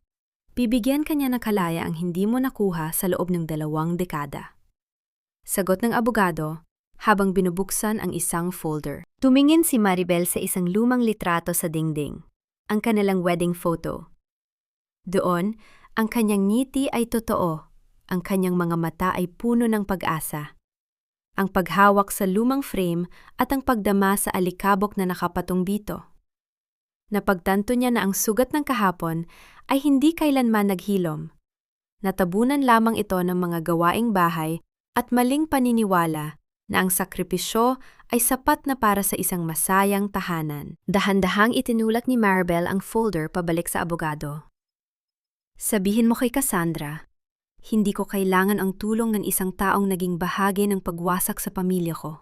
bibigyan kanya ng kalaya ang hindi mo nakuha sa loob ng 2 dekada. Sagot ng abogado habang binubuksan ang isang folder. Tumingin si Maribel sa isang lumang litrato sa dingding, ang kanilang wedding photo. Doon, ang kanyang ngiti ay totoo, ang kanyang mga mata ay puno ng pag-asa. Ang paghawak sa lumang frame at ang pagdama sa alikabok na nakapatong dito. Napagtanto niya na ang sugat ng kahapon ay hindi kailanman naghilom. Natabunan lamang ito ng mga gawaing bahay at maling paniniwala na ang sakripisyo ay sapat na para sa isang masayang tahanan. Dahan-dahang itinulak ni Maribel ang folder pabalik sa abogado. Sabihin mo kay Cassandra, hindi ko kailangan ang tulong ng isang taong naging bahagi ng pagwasak sa pamilya ko.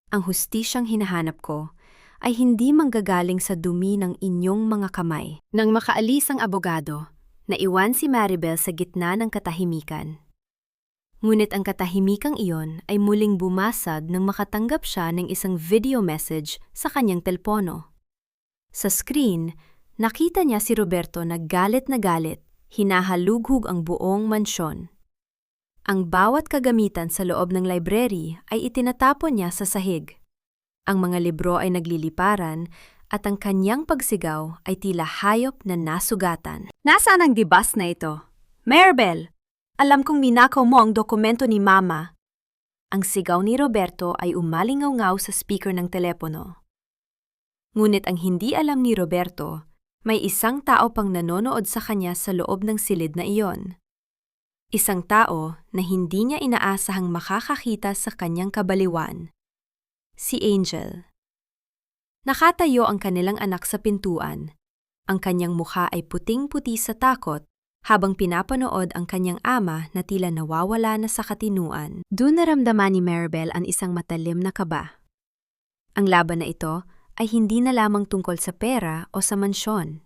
Ang hustisyang hinahanap ko ay hindi manggagaling sa dumi ng inyong mga kamay. Nang makaalis ang abogado, naiwan si Maribel sa gitna ng katahimikan. Ngunit ang katahimikang iyon ay muling bumasag nang makatanggap siya ng isang video message sa kanyang telpono. Sa screen, nakita niya si Roberto na galit, hinahalughog ang buong mansyon. Ang bawat kagamitan sa loob ng library ay itinatapon niya sa sahig. Ang mga libro ay nagliliparan at ang kanyang pagsigaw ay tila hayop na nasugatan. Nasaan ang dibas na ito? Maribel! Alam kong ninakaw mo ang dokumento ni Mama. Ang sigaw ni Roberto ay umalingaw-ngaw sa speaker ng telepono. Ngunit ang hindi alam ni Roberto, may isang tao pang nanonood sa kanya sa loob ng silid na iyon. Isang tao na hindi niya inaasahang makakakita sa kanyang kabaliwan. Si Angel. Nakatayo ang kanilang anak sa pintuan. Ang kanyang mukha ay puting-puti sa takot habang pinapanood ang kanyang ama na tila nawawala na sa katinuan. Doon naramdaman ni Maribel ang isang matalim na kaba. Ang laban na ito ay hindi na lamang tungkol sa pera o sa mansyon.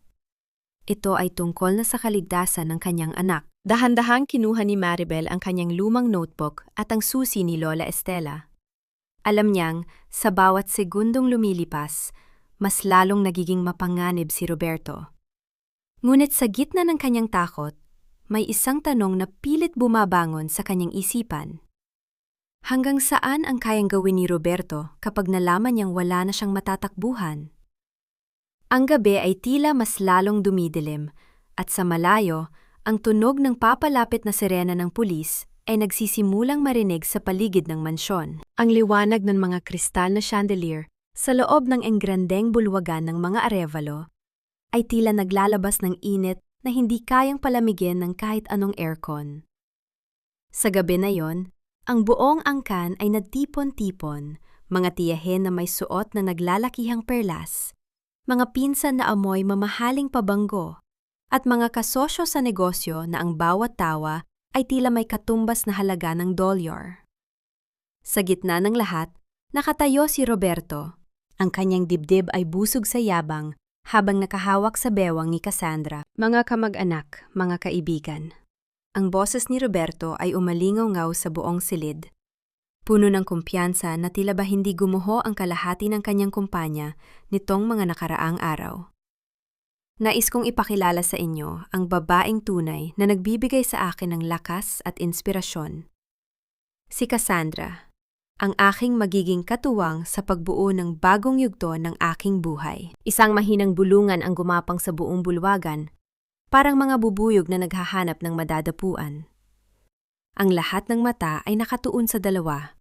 Ito ay tungkol na sa kaligtasan ng kanyang anak. Dahan-dahang kinuha ni Maribel ang kanyang lumang notebook at ang susi ni Lola Estela. Alam niyang sa bawat segundong lumilipas, mas lalong nagiging mapanganib si Roberto. Ngunit sa gitna ng kanyang takot, may isang tanong na pilit bumabangon sa kanyang isipan. Hanggang saan ang kayang gawin ni Roberto kapag nalaman niyang wala na siyang matatakbuhan? Ang gabi ay tila mas lalong dumidilim at sa malayo, ang tunog ng papalapit na sirena ng pulis ay nagsisimulang marinig sa paligid ng mansyon. Ang liwanag ng mga kristal na chandelier sa loob ng engrandeng bulwagan ng mga arevalo ay tila naglalabas ng init na hindi kayang palamigin ng kahit anong aircon. Sa gabi na yon, ang buong angkan ay nagtipon-tipon, mga tiyahin na may suot na naglalakihang perlas, mga pinsan na amoy mamahaling pabanggo, at mga kasosyo sa negosyo na ang bawat tawa ay tila may katumbas na halaga ng dolyar. Sa gitna ng lahat, nakatayo si Roberto. Ang kanyang dibdib ay busog sa yabang habang nakahawak sa bewang ni Cassandra. Mga kamag-anak, mga kaibigan. Ang boses ni Roberto ay umalingaw-ngaw sa buong silid. Puno ng kumpiyansa na tila ba hindi gumuho ang kalahati ng kanyang kumpanya nitong mga nakaraang araw. Nais kong ipakilala sa inyo ang babaeng tunay na nagbibigay sa akin ng lakas at inspirasyon. Si Cassandra, ang aking magiging katuwang sa pagbuo ng bagong yugto ng aking buhay. Isang mahinang bulungan ang gumapang sa buong bulwagan, parang mga bubuyog na naghahanap ng madadapuan. Ang lahat ng mata ay nakatuon sa dalawa.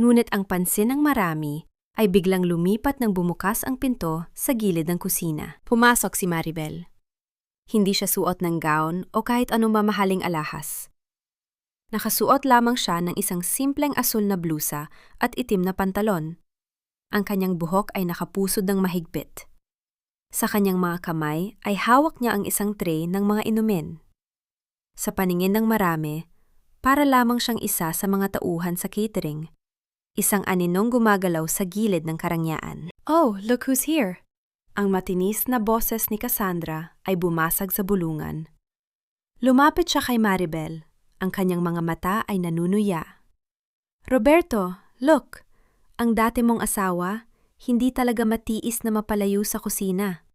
Ngunit ang pansin ng marami ay biglang lumipat nang bumukas ang pinto sa gilid ng kusina. Pumasok si Maribel. Hindi siya suot ng gown o kahit anong mamahaling alahas. Nakasuot lamang siya ng isang simpleng asul na blusa at itim na pantalon. Ang kanyang buhok ay nakapusod ng mahigpit. Sa kanyang mga kamay ay hawak niya ang isang tray ng mga inumin. Sa paningin ng marami, para lamang siyang isa sa mga tauhan sa catering. Isang aninong gumagalaw sa gilid ng karangyaan. "Oh, look who's here!" Ang matinis na boses ni Cassandra ay bumasag sa bulungan. Lumapit siya kay Maribel. Ang kanyang mga mata ay nanunuya. "Roberto, look! Ang dati mong asawa, hindi talaga matiis na mapalayo sa kusina.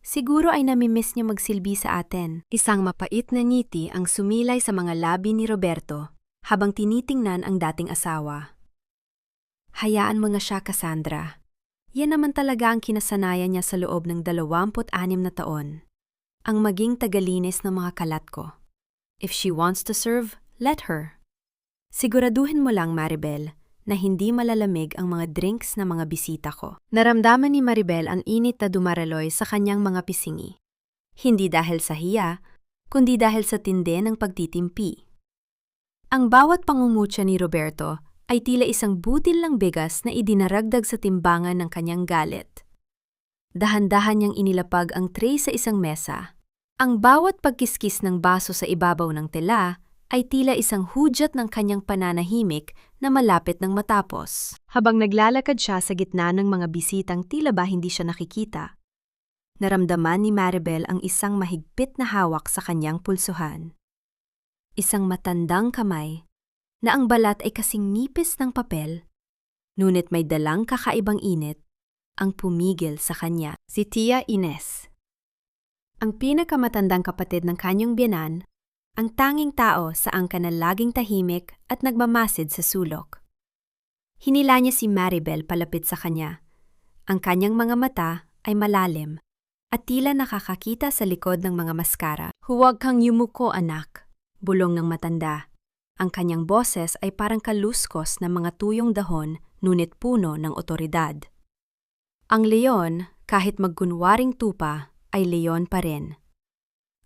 Siguro ay namimiss niya magsilbi sa atin." Isang mapait na ngiti ang sumilay sa mga labi ni Roberto habang tinitingnan ang dating asawa. "Hayaan mo na siya, Cassandra. Yan naman talaga ang kinasanayan niya sa loob ng 26 na taon. Ang maging tagalinis ng mga kalat ko. If she wants to serve, let her." Siguraduhin mo lang, Maribel, na hindi malalamig ang mga drinks na mga bisita ko. Naramdaman ni Maribel ang init na dumaraloy sa kanyang mga pisingi. Hindi dahil sa hiya, kundi dahil sa tindi ng pagtitimpi. Ang bawat pangungutya ni Roberto ay tila isang butil ng bigas na idinaragdag sa timbangan ng kanyang galit. Dahan-dahan niyang inilapag ang tray sa isang mesa. Ang bawat pagkiskis ng baso sa ibabaw ng tela ay tila isang hudyat ng kanyang pananahimik na malapit ng matapos. Habang naglalakad siya sa gitna ng mga bisitang tila ba hindi siya nakikita, naramdaman ni Maribel ang isang mahigpit na hawak sa kanyang pulsuhan. Isang matandang kamay na ang balat ay kasing nipis ng papel, ngunit may dalang kakaibang init ang pumigil sa kanya. Si Tia Ines. Ang pinakamatandang kapatid ng kanyang biyenan, ang tanging tao sa angkan na laging tahimik at nagmamasid sa sulok. Hinila niya si Maribel palapit sa kanya. Ang kanyang mga mata ay malalim at tila nakakakita sa likod ng mga maskara. "Huwag kang yumuko, anak," bulong ng matanda. Ang kanyang boses ay parang kaluskos ng mga tuyong dahon ngunit puno ng otoridad. Ang leon, kahit magkunwaring tupa, ay leon pa rin.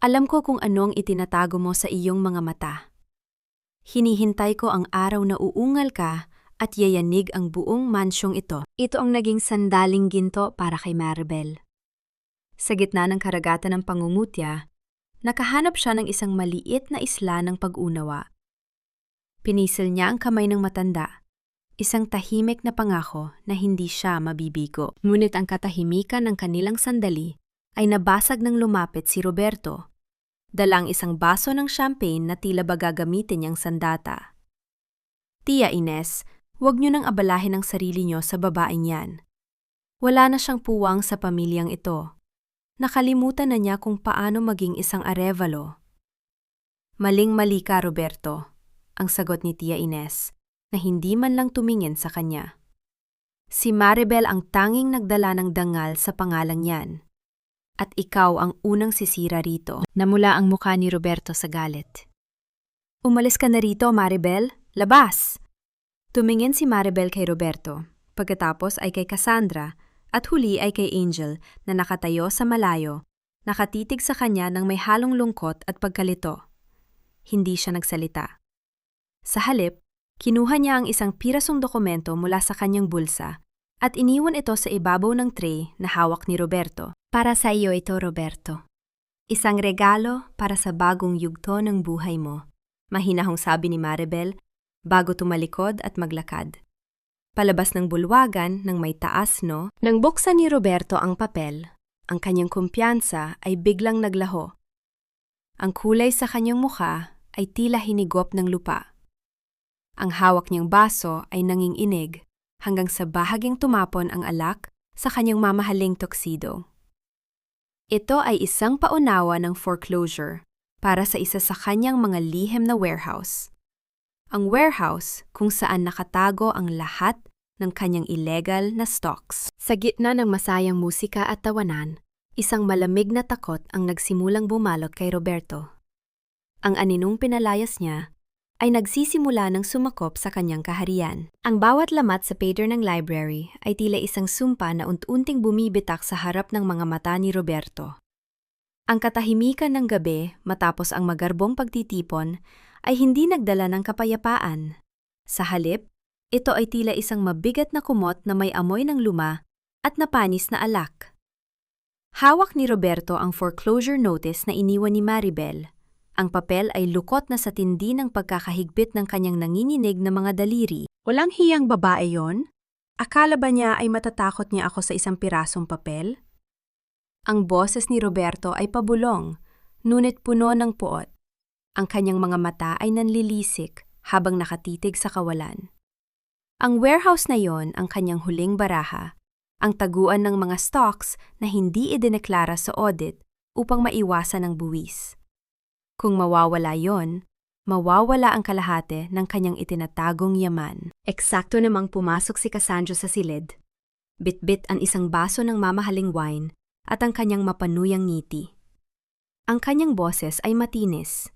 "Alam ko kung anong itinatago mo sa iyong mga mata. Hinihintay ko ang araw na uungal ka at yayanig ang buong mansyong ito." Ito ang naging sandaling ginto para kay Maribel. Sa gitna ng karagatan ng pangungutya, nakahanap siya ng isang maliit na isla ng pag-unawa. Pinisil niya ang kamay ng matanda, isang tahimik na pangako na hindi siya mabibigo. Ngunit ang katahimikan ng kanilang sandali ay nabasag ng lumapit si Roberto, dalang isang baso ng champagne na tila ba gagamitin niyang sandata. "Tia Ines, huwag niyo nang abalahin ang sarili niyo sa babaeng yan. Wala na siyang puwang sa pamilyang ito. Nakalimutan na niya kung paano maging isang arevalo." "Maling-mali ka, Roberto," ang sagot ni Tia Ines, na hindi man lang tumingin sa kanya. "Si Maribel ang tanging nagdala ng dangal sa pangalang yan. At ikaw ang unang sisira rito." Namula ang mukha ni Roberto sa galit. "Umalis ka na rito, Maribel. Labas!" Tumingin si Maribel kay Roberto, pagkatapos ay kay Cassandra, at huli ay kay Angel na nakatayo sa malayo, nakatitig sa kanya ng may halong lungkot at pagkalito. Hindi siya nagsalita. Sa halip, kinuha niya ang isang pirasong dokumento mula sa kanyang bulsa at iniwan ito sa ibabaw ng tray na hawak ni Roberto. "Para sa iyo ito, Roberto. Isang regalo para sa bagong yugto ng buhay mo," mahinahong sabi ni Maribel bago tumalikod at maglakad. Palabas ng bulwagan ng may taas no, nang buksan ni Roberto ang papel, ang kanyang kumpiyansa ay biglang naglaho. Ang kulay sa kanyang mukha ay tila hinigop ng lupa. Ang hawak niyang baso ay nanginginig hanggang sa bahagyang tumapon ang alak sa kanyang mamahaling tuxedo. Ito ay isang paunawa ng foreclosure para sa isa sa kanyang mga lihim na warehouse. ang warehouse kung saan nakatago ang lahat ng kanyang illegal na stocks. Sa gitna ng masayang musika at tawanan, isang malamig na takot ang nagsimulang bumalot kay Roberto. Ang aninong pinalayas niya ay nagsisimula ng sumakop sa kanyang kaharian. Ang bawat lamat sa pader ng library ay tila isang sumpa na unti-unting bumibitak sa harap ng mga mata ni Roberto. Ang katahimikan ng gabi matapos ang magarbong pagtitipon ay hindi nagdala ng kapayapaan. Sa halip, ito ay tila isang mabigat na kumot na may amoy ng luma at napanis na alak. Hawak ni Roberto ang foreclosure notice na iniwan ni Maribel. Ang papel ay lukot na sa tindi ng pagkakahigpit ng kanyang nanginginig na mga daliri. Walang hiyang babae yon? Akala ba niya ay matatakot niya ako sa isang pirasong papel? Ang boses ni Roberto ay pabulong, ngunit puno ng puot. Ang kanyang mga mata ay nanlilisik habang nakatitig sa kawalan. Ang warehouse na yon ang kanyang huling baraha, ang taguan ng mga stocks na hindi idineklara sa audit upang maiwasan ang buwis. Kung mawawala yon, mawawala ang kalahati ng kanyang itinatagong yaman. Eksakto namang pumasok si Cassandra sa silid. Bitbit ang isang baso ng mamahaling wine at ang kanyang mapanuyang ngiti. Ang kanyang boses ay matinis,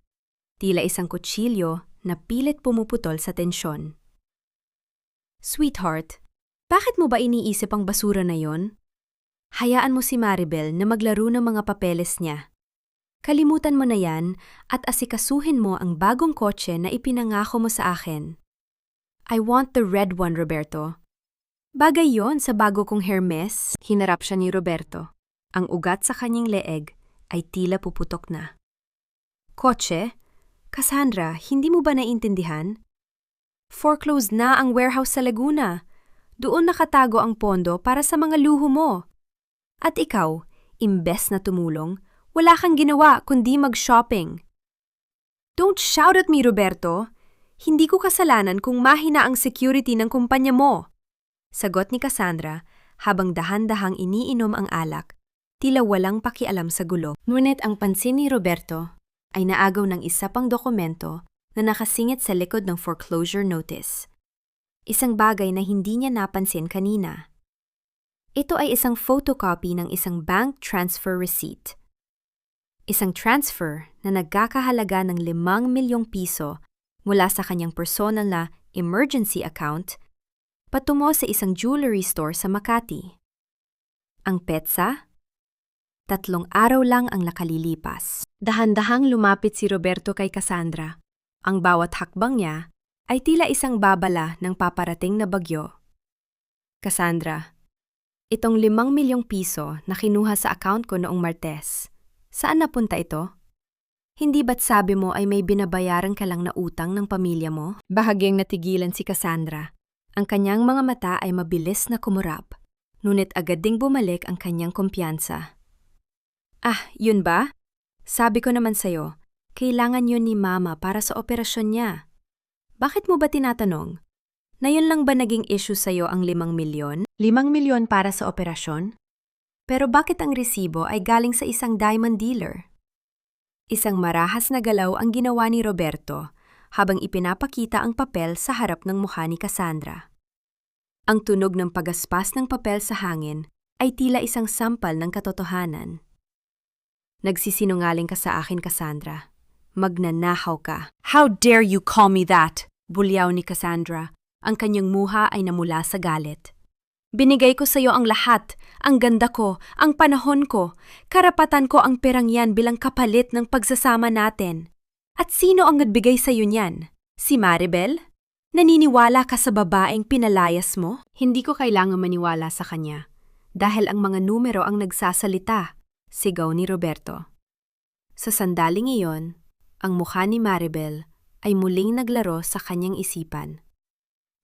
tila isang kutsilyo na pilit pumuputol sa tensyon. Sweetheart, bakit mo ba iniisip ang basura na yon? Hayaan mo si Maribel na maglaro ng mga papeles niya. Kalimutan mo na yan at asikasuhin mo ang bagong kotse na ipinangako mo sa akin. I want the red one, Roberto. Bagay yon sa bago kong Hermes. Hinarap siya ni Roberto. Ang ugat sa kanyang leeg ay tila puputok na. Kotse? Cassandra, hindi mo ba naintindihan? Foreclosed na ang warehouse sa Laguna. Doon nakatago ang pondo para sa mga luho mo. At ikaw, imbes na tumulong, wala kang ginawa kundi mag-shopping. Don't shout at me, Roberto. Hindi ko kasalanan kung mahina ang security ng kumpanya mo. Sagot ni Cassandra habang dahan-dahang iniinom ang alak, tila walang pakialam sa gulo. Ngunit ang pansin ni Roberto ay naagaw ng isa pang dokumento na nakasingit sa likod ng foreclosure notice. Isang bagay na hindi niya napansin kanina. Ito ay isang photocopy ng isang bank transfer receipt. Isang transfer na nagkakahalaga ng 5 milyong piso mula sa kanyang personal na emergency account patungo sa isang jewelry store sa Makati. Ang petsa? 3 araw lang ang nakalilipas. Dahan-dahang lumapit si Roberto kay Cassandra. Ang bawat hakbang niya ay tila isang babala ng paparating na bagyo. Cassandra, itong 5 milyong piso na kinuha sa account ko noong Martes, saan napunta ito? Hindi ba't sabi mo ay may binabayaran ka lang na utang ng pamilya mo? Bahagyang natigilan si Cassandra. Ang kanyang mga mata ay mabilis na kumurap, ngunit agad ding bumalik ang kanyang kumpiyansa. Ah, yun ba? Sabi ko naman sa'yo, kailangan yun ni Mama para sa operasyon niya. Bakit mo ba tinatanong? Na yun lang ba naging issue sa'yo ang 5 milyon? 5 milyon para sa operasyon? Pero bakit ang resibo ay galing sa isang diamond dealer? Isang marahas na galaw ang ginawa ni Roberto habang ipinapakita ang papel sa harap ng mukha ni Cassandra. Ang tunog ng pagaspas ng papel sa hangin ay tila isang sampal ng katotohanan. Nagsisinungaling ka sa akin, Cassandra. Magnanahaw ka. How dare you call me that? Bulyaw ni Cassandra. Ang kanyang muha ay namula sa galit. Binigay ko sa iyo ang lahat, ang ganda ko, ang panahon ko, karapatan ko ang perang yan bilang kapalit ng pagsasama natin. At sino ang nagbigay sa iyo niyan? Si Maribel? Naniniwala ka sa babaeng pinalayas mo? Hindi ko kailangang maniwala sa kanya, dahil ang mga numero ang nagsasalita, sigaw ni Roberto. Sa sandaling iyon, ang mukha ni Maribel ay muling naglaro sa kanyang isipan.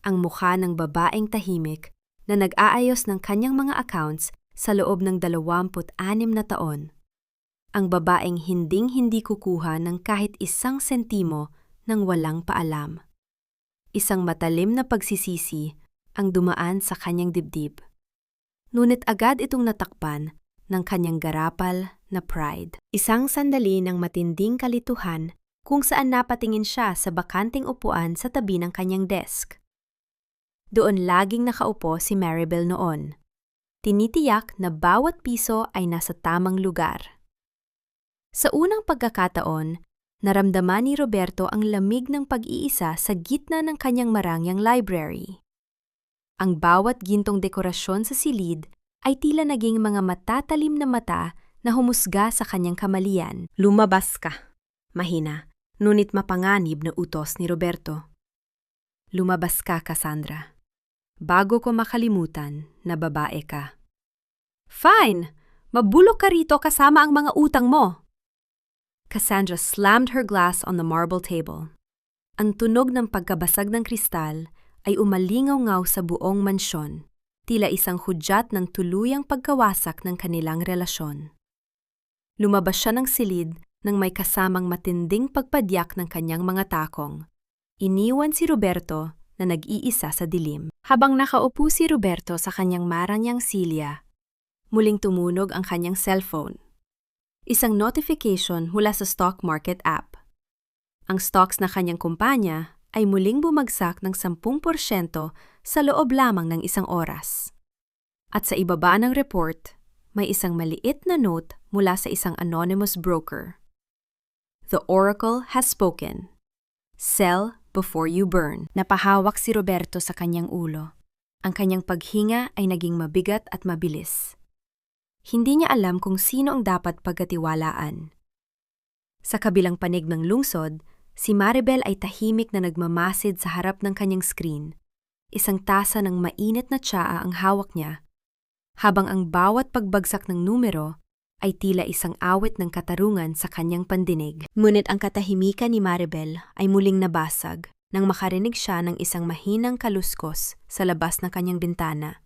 Ang mukha ng babaeng tahimik na nag-aayos ng kanyang mga accounts sa loob ng 26 na taon. Ang babaeng hinding-hindi kukuha ng kahit 1 sentimo nang walang paalam. Isang matalim na pagsisisi ang dumaan sa kanyang dibdib. Ngunit agad itong natakpan ng kanyang garapal na pride. Isang sandali ng matinding kalituhan kung saan napatingin siya sa bakanting upuan sa tabi ng kanyang desk. Doon laging nakaupo si Maribel noon. Tinitiyak na bawat piso ay nasa tamang lugar. Sa unang pagkakataon, naramdaman ni Roberto ang lamig ng pag-iisa sa gitna ng kanyang marangyang library. Ang bawat gintong dekorasyon sa silid ay tila naging mga matatalim na mata na humusga sa kanyang kamalian. Lumabas ka. Mahina, ngunit mapanganib na utos ni Roberto. Lumabas ka, Cassandra. Bago ko makalimutan na babae ka. Fine! Mabulok ka rito kasama ang mga utang mo! Cassandra slammed her glass on the marble table. Ang tunog ng pagkabasag ng kristal ay umalingaw-ngaw sa buong mansyon, tila isang hudyat ng tuluyang pagkawasak ng kanilang relasyon. Lumabas siya ng silid nang may kasamang matinding pagpadyak ng kanyang mga takong. Iniwan si Roberto na nag-iisa sa dilim. Habang nakaupo si Roberto sa kanyang marangyang silya, muling tumunog ang kanyang cellphone. Isang notification mula sa stock market app. Ang stocks na kanyang kumpanya ay muling bumagsak ng 10% sa loob lamang ng isang oras. At sa ibaba ng report, may isang maliit na note mula sa isang anonymous broker. The Oracle has spoken. Sell before you burn. Napahawak si Roberto sa kanyang ulo. Ang kanyang paghinga ay naging mabigat at mabilis. Hindi niya alam kung sino ang dapat pagkatiwalaan. Sa kabilang panig ng lungsod, si Maribel ay tahimik na nagmamasid sa harap ng kanyang screen. Isang tasa ng mainit na tsaa ang hawak niya, habang ang bawat pagbagsak ng numero ay tila isang awit ng katarungan sa kanyang pandinig. Ngunit ang katahimikan ni Maribel ay muling nabasag nang makarinig siya ng isang mahinang kaluskos sa labas ng kanyang bintana.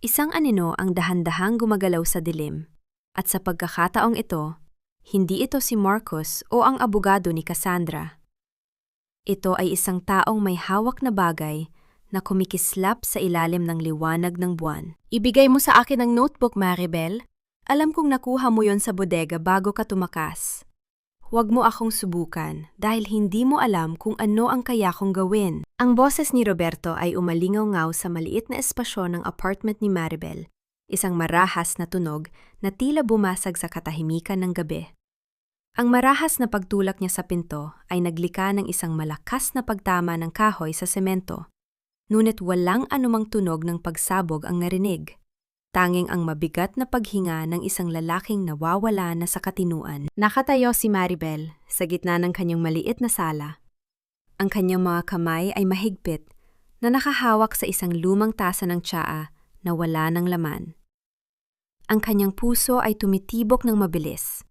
Isang anino ang dahan-dahang gumagalaw sa dilim, at sa pagkakataong ito, hindi ito si Marcos o ang abogado ni Cassandra. Ito ay isang taong may hawak na bagay na kumikislap sa ilalim ng liwanag ng buwan. Ibigay mo sa akin ang notebook, Maribel. Alam kong nakuha mo yon sa bodega bago ka tumakas. Huwag mo akong subukan dahil hindi mo alam kung ano ang kaya kong gawin. Ang boses ni Roberto ay umalingaw-ngaw sa maliit na espasyo ng apartment ni Maribel, isang marahas na tunog na tila bumasag sa katahimikan ng gabi. Ang marahas na pagtulak niya sa pinto ay naglika ng isang malakas na pagtama ng kahoy sa semento. Ngunit walang anumang tunog ng pagsabog ang narinig. Tanging ang mabigat na paghinga ng isang lalaking nawawala na sa katinuan. Nakatayo si Maribel sa gitna ng kanyang maliit na sala. Ang kanyang mga kamay ay mahigpit na nakahawak sa isang lumang tasa ng tsaa na wala ng laman. Ang kanyang puso ay tumitibok ng mabilis.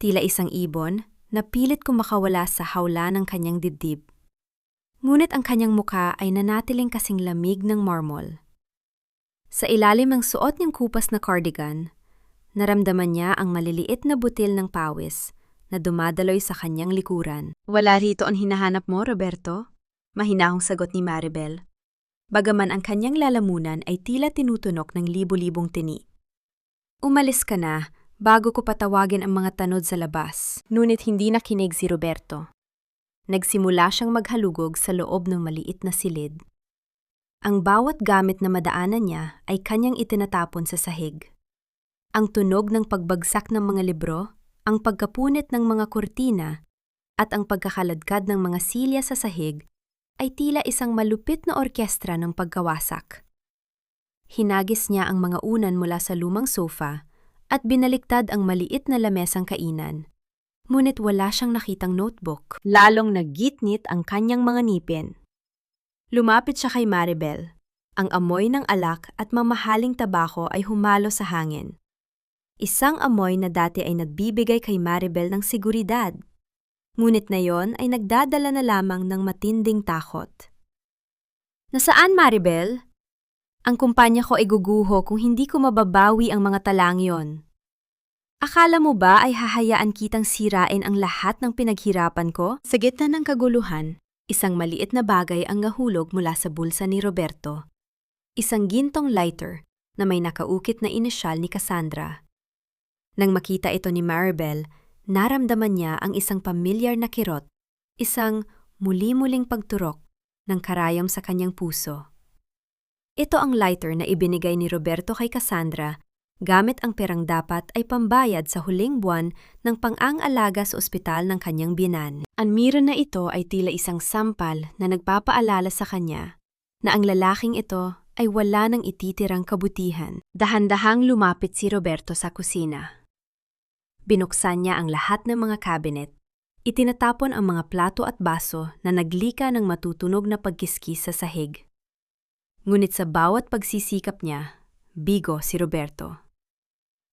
Tila isang ibon na pilit kung makawala sa hawla ng kanyang dibdib. Ngunit ang kanyang mukha ay nanatiling kasing lamig ng marmol. Sa ilalim ng suot niyang kupas na cardigan, naramdaman niya ang maliliit na butil ng pawis na dumadaloy sa kanyang likuran. Wala rito ang hinahanap mo, Roberto? Mahinahong sagot ni Maribel. Bagaman ang kanyang lalamunan ay tila tinutunok ng libo-libong tini. Umalis ka na bago ko patawagin ang mga tanod sa labas. Ngunit hindi nakinig si Roberto. Nagsimula siyang maghalugog sa loob ng maliit na silid. Ang bawat gamit na madaanan niya ay kanyang itinatapon sa sahig. Ang tunog ng pagbagsak ng mga libro, ang pagkapunit ng mga kurtina, at ang pagkakaladkad ng mga silya sa sahig ay tila isang malupit na orkestra ng pagkawasak. Hinagis niya ang mga unan mula sa lumang sofa at binaliktad ang maliit na lamesang kainan. Ngunit wala siyang nakitang notebook. Lalong naggitnit ang kanyang mga ngipin. Lumapit siya kay Maribel. Ang amoy ng alak at mamahaling tabako ay humalo sa hangin. Isang amoy na dati ay nagbibigay kay Maribel ng seguridad. Ngunit ngayon ay nagdadala na lamang ng matinding takot. Nasaan, Maribel? Ang kumpanya ko ay guguho kung hindi ko mababawi ang mga talang yon. Akala mo ba ay hahayaan kitang sirain ang lahat ng pinaghirapan ko? Sa gitna ng kaguluhan, isang maliit na bagay ang nahulog mula sa bulsa ni Roberto. Isang gintong lighter na may nakaukit na inisyal ni Cassandra. Nang makita ito ni Maribel, naramdaman niya ang isang pamilyar na kirot, isang muli-muling pagturok ng karayom sa kanyang puso. Ito ang lighter na ibinigay ni Roberto kay Cassandra gamit ang perang dapat ay pambayad sa huling buwan ng pang-aalaga sa ospital ng kanyang biyenan. Ang mira na ito ay tila isang sampal na nagpapaalala sa kanya na ang lalaking ito ay wala nang ititirang kabutihan. Dahan-dahang lumapit si Roberto sa kusina. Binuksan niya ang lahat ng mga cabinet. Itinatapon ang mga plato at baso na naglika ng matutunog na pagkiskis sa sahig. Ngunit sa bawat pagsisikap niya, bigo si Roberto.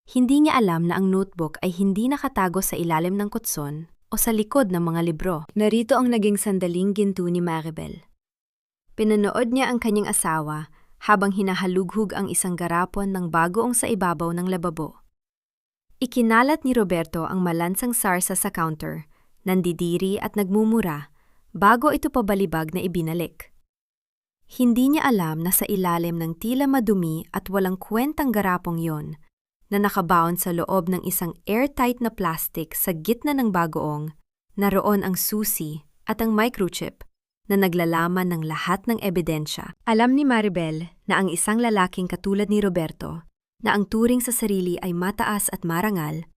Hindi niya alam na ang notebook ay hindi nakatago sa ilalim ng kutson o sa likod ng mga libro. Narito ang naging sandaling ginto ni Maribel. Pinanood niya ang kanyang asawa habang hinahalughog ang isang garapon ng bagoong sa ibabaw ng lababo. Ikinalat ni Roberto ang malansang sarsa sa counter, nandidiri at nagmumura bago ito pabalibag na ibinalik. Hindi niya alam na sa ilalim ng tila madumi at walang kwentang garapong yon, na nakabaon sa loob ng isang airtight na plastic sa gitna ng bagoong, naroon ang susi at ang microchip na naglalaman ng lahat ng ebidensya. Alam ni Maribel na ang isang lalaking katulad ni Roberto, na ang turing sa sarili ay mataas at marangal,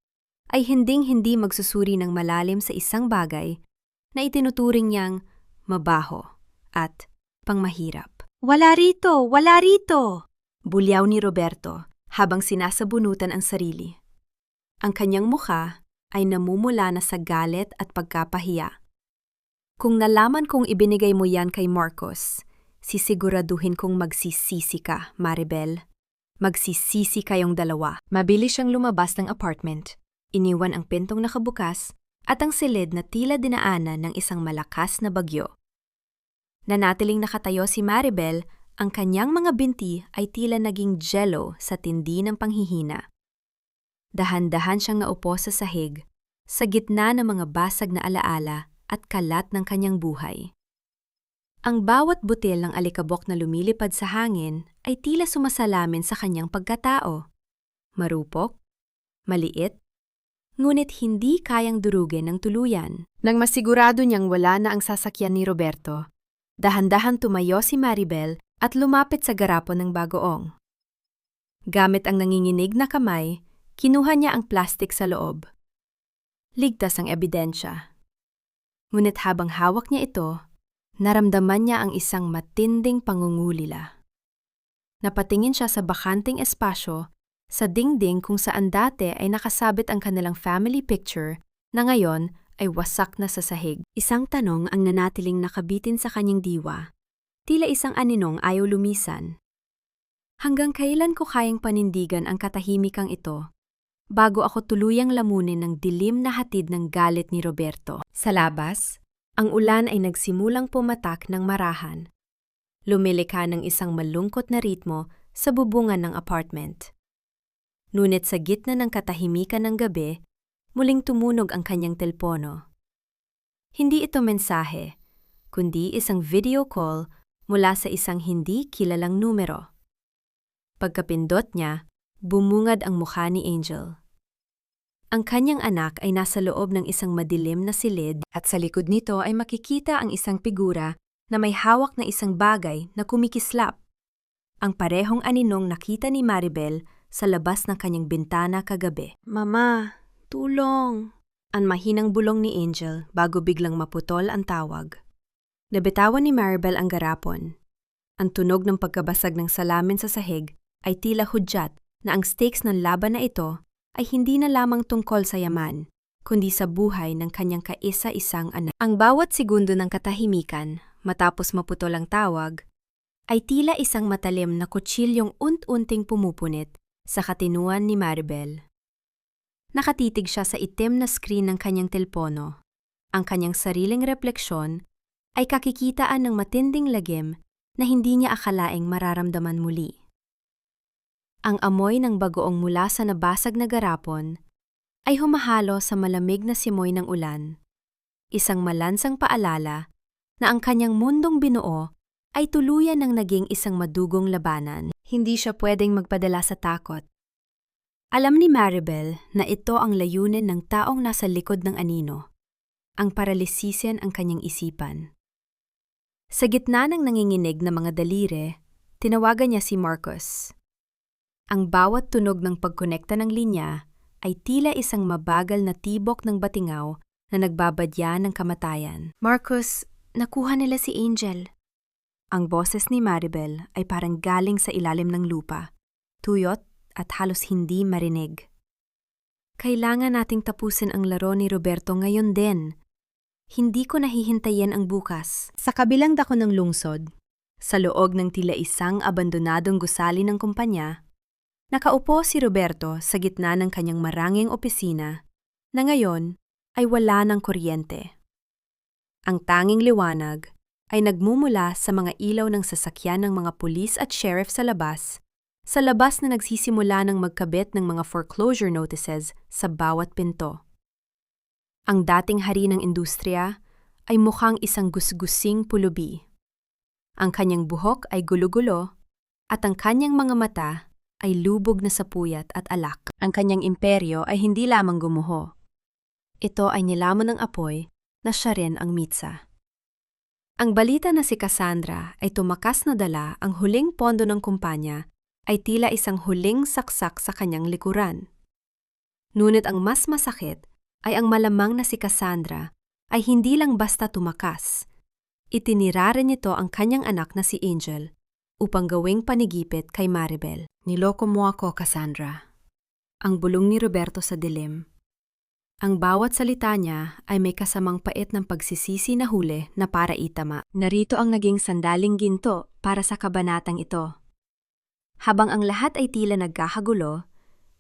ay hinding-hindi magsusuri ng malalim sa isang bagay na itinuturing niyang mabaho at pangmahirap. "Wala rito! Wala rito!" Bulyaw ni Roberto habang sinasabunutan ang sarili. Ang kanyang mukha ay namumula na sa galit at pagkapahiya. "Kung nalaman kong ibinigay mo yan kay Marcos, sisiguraduhin kong magsisisi ka, Maribel. Magsisisi kayong dalawa." Mabilis siyang lumabas ng apartment. Iniwan ang pintong nakabukas at ang silid na tila dinaanan ng isang malakas na bagyo. Nanatiling nakatayo si Maribel, ang kanyang mga binti ay tila naging jello sa tindi ng panghihina. Dahan-dahan siyang naupo sa sahig, sa gitna ng mga basag na alaala at kalat ng kanyang buhay. Ang bawat butil ng alikabok na lumilipad sa hangin ay tila sumasalamin sa kanyang pagkatao. Marupok, maliit, ngunit hindi kayang durugin ng tuluyan. Nang masigurado niyang wala na ang sasakyan ni Roberto, dahan-dahan tumayo si Maribel at lumapit sa garapon ng bagoong. Gamit ang nanginginig na kamay, kinuha niya ang plastik sa loob. Ligtas ang ebidensya. Ngunit habang hawak niya ito, naramdaman niya ang isang matinding pangungulila. Napatingin siya sa bakanting espasyo, sa dingding kung saan dati ay nakasabit ang kanilang family picture na ngayon ay wasak na sa sahig. Isang tanong ang nanatiling nakabitin sa kanyang diwa. Tila isang aninong ayaw lumisan. Hanggang kailan ko kayang panindigan ang katahimikang ito bago ako tuluyang lamunin ng dilim na hatid ng galit ni Roberto? Sa labas, ang ulan ay nagsimulang pumatak ng marahan. Lumilikha ng isang malungkot na ritmo sa bubungan ng apartment. Ngunit sa gitna ng katahimikan ng gabi, muling tumunog ang kanyang telpono. Hindi ito mensahe, kundi isang video call mula sa isang hindi kilalang numero. Pagkapindot niya, bumungad ang mukha ni Angel. Ang kanyang anak ay nasa loob ng isang madilim na silid at sa likod nito ay makikita ang isang figura na may hawak na isang bagay na kumikislap. Ang parehong aninong nakita ni Maribel sa labas ng kanyang bintana kagabi. "Mama, tulong!" Ang mahinang bulong ni Angel bago biglang maputol ang tawag. Nabitawan ni Maribel ang garapon. Ang tunog ng pagkabasag ng salamin sa sahig ay tila hudyat na ang stakes ng laban na ito ay hindi na lamang tungkol sa yaman, kundi sa buhay ng kanyang kaisa-isang anak. Ang bawat segundo ng katahimikan, matapos maputol ang tawag, ay tila isang matalim na kutsilyong unt-unting pumupunit sa katinuan ni Maribel. Nakatitig siya sa itim na screen ng kanyang telpono. Ang kanyang sariling refleksyon ay kakikitaan ng matinding lagim na hindi niya akalaing mararamdaman muli. Ang amoy ng bagoong mula sa nabasag na garapon ay humahalo sa malamig na simoy ng ulan, isang malansang paalala na ang kanyang mundong binuo ay tuluyan ng naging isang madugong labanan. Hindi siya pwedeng magpadala sa takot. Alam ni Maribel na ito ang layunin ng taong nasa likod ng anino, ang paralisisin ang kanyang isipan. Sa gitna ng nanginginig na mga daliri, tinawagan niya si Marcus. Ang bawat tunog ng pagkonekta ng linya ay tila isang mabagal na tibok ng batingaw na nagbabadya ng kamatayan. Marcus, nakuha nila si Angel. Ang boses ni Maribel ay parang galing sa ilalim ng lupa, tuyot at halos hindi marinig. Kailangan nating tapusin ang laro ni Roberto ngayon din. Hindi ko nahihintayin ang bukas. Sa kabilang dako ng lungsod, sa loob ng tila isang abandonadong gusali ng kumpanya, nakaupo si Roberto sa gitna ng kanyang maranging opisina na ngayon ay wala ng kuryente. Ang tanging liwanag ay nagmumula sa mga ilaw ng sasakyan ng mga pulis at sheriff sa labas na nagsisimula ng magkabit ng mga foreclosure notices sa bawat pinto. Ang dating hari ng industriya ay mukhang isang gusgusing pulubi. Ang kanyang buhok ay gulo-gulo at ang kanyang mga mata ay lubog na sa puyat at alak. Ang kanyang imperyo ay hindi lamang gumuho. Ito ay nilamon ng apoy na siya rin ang mitsa. Ang balita na si Cassandra ay tumakas na dala ang huling pondo ng kumpanya ay tila isang huling saksak sa kanyang likuran. Ngunit ang mas masakit ay ang malamang na si Cassandra ay hindi lang basta tumakas. Itinira rin nito ang kanyang anak na si Angel upang gawing panigipit kay Maribel. Niloko mo ako, Cassandra. Ang bulong ni Roberto sa dilim. Ang bawat salita niya ay may kasamang pait ng pagsisisi na huli na para itama. Narito ang naging sandaling ginto para sa kabanatang ito. Habang ang lahat ay tila nagkakagulo,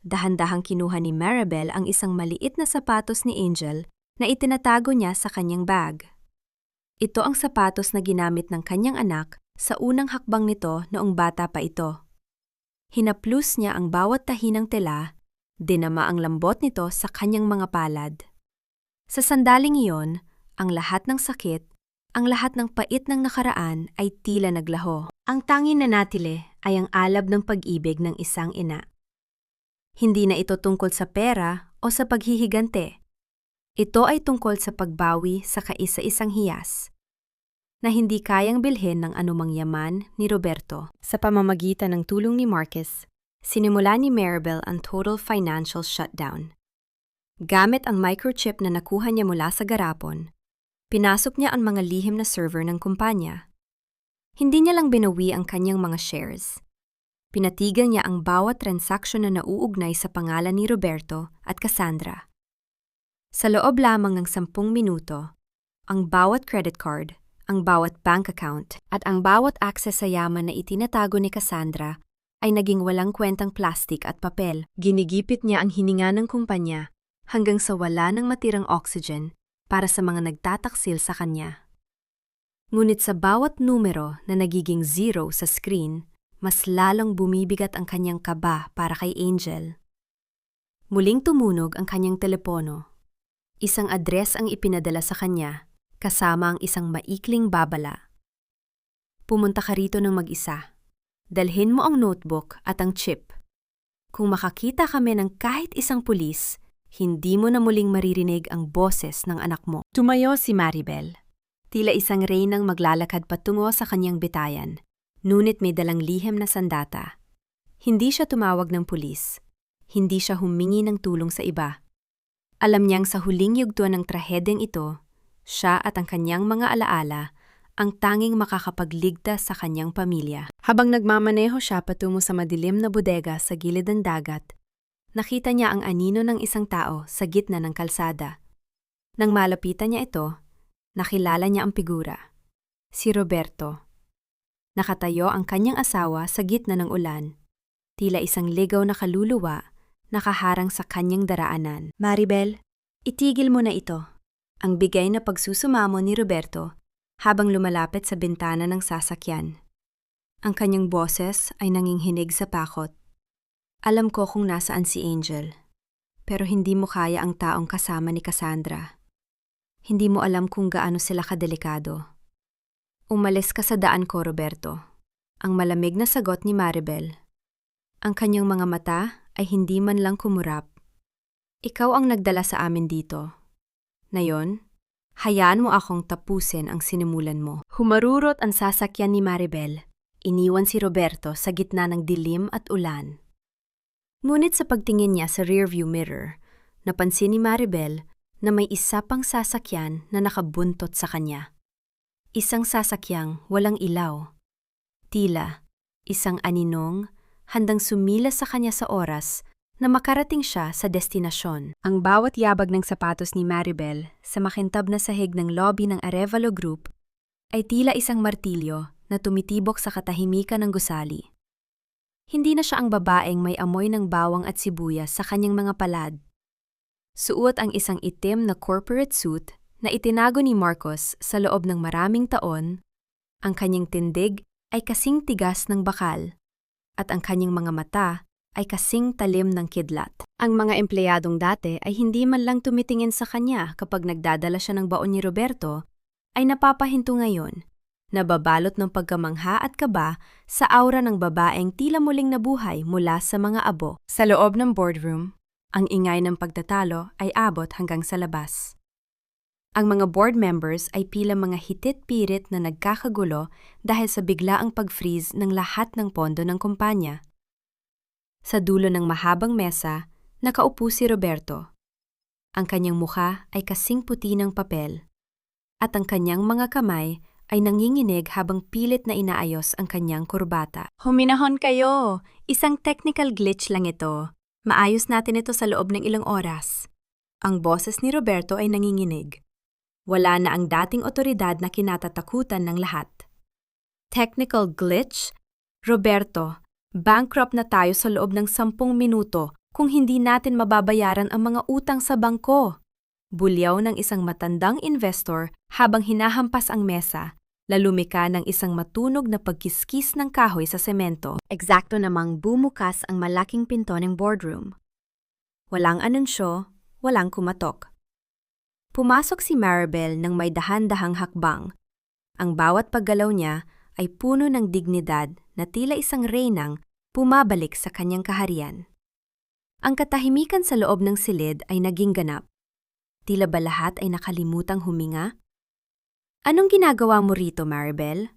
dahan-dahang kinuha ni Maribel ang isang maliit na sapatos ni Angel na itinatago niya sa kanyang bag. Ito ang sapatos na ginamit ng kanyang anak sa unang hakbang nito noong bata pa ito. Hinaplus niya ang bawat tahi ng tela, dinama ang lambot nito sa kanyang mga palad. Sa sandaling iyon, ang lahat ng sakit, ang lahat ng pait ng nakaraan ay tila naglaho. Ang tanging nanatili ay ang alab ng pag-ibig ng isang ina. Hindi na ito tungkol sa pera o sa paghihigante. Ito ay tungkol sa pagbawi sa kaisa-isang hiyas na hindi kayang bilhin ng anumang yaman ni Roberto. Sa pamamagitan ng tulong ni Marcus, sinimula ni Maribel ang total financial shutdown. Gamit ang microchip na nakuha niya mula sa garapon, pinasok niya ang mga lihim na server ng kumpanya. Hindi niya lang binawi ang kanyang mga shares. Pinatigan niya ang bawat transaksyon na nauugnay sa pangalan ni Roberto at Cassandra. Sa loob lamang ng 10 minuto, ang bawat credit card, ang bawat bank account, at ang bawat access sa yaman na itinatago ni Cassandra ay naging walang kwentang plastik at papel. Ginigipit niya ang hininga ng kumpanya hanggang sa wala ng matirang oxygen para sa mga nagtataksil sa kanya. Ngunit sa bawat numero na nagiging 0 sa screen, mas lalong bumibigat ang kanyang kaba para kay Angel. Muling tumunog ang kanyang telepono. Isang address ang ipinadala sa kanya, kasama ang isang maikling babala. Pumunta ka rito ng mag-isa. Dalhin mo ang notebook at ang chip. Kung makakita kami ng kahit isang pulis, hindi mo na muling maririnig ang boses ng anak mo. Tumayo si Maribel. Tila isang reynang maglalakad patungo sa kanyang bitayan, ngunit may dalang lihim na sandata. Hindi siya tumawag ng pulis. Hindi siya humingi ng tulong sa iba. Alam niyang sa huling yugtuan ng trahedyang ito, siya at ang kanyang mga alaala ang tanging makakapagligtas sa kanyang pamilya. Habang nagmamaneho siya patungo sa madilim na bodega sa gilid ng dagat, nakita niya ang anino ng isang tao sa gitna ng kalsada. Nang malapitan niya ito, nakilala niya ang figura. Si Roberto. Nakatayo ang kanyang asawa sa gitna ng ulan. Tila isang ligaw na kaluluwa, nakaharang sa kanyang daraanan. Maribel, itigil mo na ito. Ang bigay na pagsusumamo ni Roberto habang lumalapit sa bintana ng sasakyan. Ang kanyang boses ay nanginghinig sa pakot. Alam ko kung nasaan si Angel, pero hindi mo kaya ang taong kasama ni Cassandra. Hindi mo alam kung gaano sila kadelikado. Umalis ka sa daan ko, Roberto. Ang malamig na sagot ni Maribel. Ang kanyang mga mata ay hindi man lang kumurap. Ikaw ang nagdala sa amin dito. Ngayon, hayaan mo akong tapusin ang sinimulan mo. Humarurot ang sasakyan ni Maribel. Iniwan si Roberto sa gitna ng dilim at ulan. Ngunit sa pagtingin niya sa rearview mirror, napansin ni Maribel na may isa pang sasakyan na nakabuntot sa kanya. Isang sasakyang walang ilaw. Tila, isang aninong, handang sumila sa kanya sa oras na makarating siya sa destinasyon. Ang bawat yabag ng sapatos ni Maribel sa makintab na sahig ng lobby ng Arevalo Group ay tila isang martilyo na tumitibok sa katahimikan ng gusali. Hindi na siya ang babaeng may amoy ng bawang at sibuyas sa kanyang mga palad. Suot ang isang itim na corporate suit na itinago ni Marcos sa loob ng maraming taon, ang kanyang tindig ay kasing tigas ng bakal, at ang kanyang mga mata ay kasing talim ng kidlat. Ang mga empleyadong dati ay hindi man lang tumitingin sa kanya kapag nagdadala siya ng baon ni Roberto, ay napapahinto ngayon, nababalot ng pagkamangha at kaba sa aura ng babaeng tila muling nabuhay mula sa mga abo. Sa loob ng boardroom, ang ingay ng pagtatalo ay abot hanggang sa labas. Ang mga board members ay pila mga hitit-pirit na nagkakagulo dahil sa biglaang pag-freeze ng lahat ng pondo ng kumpanya. Sa dulo ng mahabang mesa, nakaupo si Roberto. Ang kanyang mukha ay kasing puti ng papel, at ang kanyang mga kamay ay nanginginig habang pilit na inaayos ang kanyang kurbata. Huminahon kayo! Isang technical glitch lang ito. Maayos natin ito sa loob ng ilang oras. Ang boses ni Roberto ay nanginginig. Wala na ang dating otoridad na kinatatakutan ng lahat. Technical glitch? Roberto, bankrupt na tayo sa loob ng 10 minuto kung hindi natin mababayaran ang mga utang sa bangko. Bulyaw ng isang matandang investor habang hinahampas ang mesa, lalumika ng isang matunog na pagkiskis ng kahoy sa semento. Eksakto namang bumukas ang malaking pinto ng boardroom. Walang anunsyo, walang kumatok. Pumasok si Maribel ng may dahan-dahang hakbang. Ang bawat paggalaw niya ay puno ng dignidad na tila isang reynang pumabalik sa kanyang kaharian. Ang katahimikan sa loob ng silid ay naging ganap. Tila ba lahat ay nakalimutang huminga? Anong ginagawa mo rito, Maribel?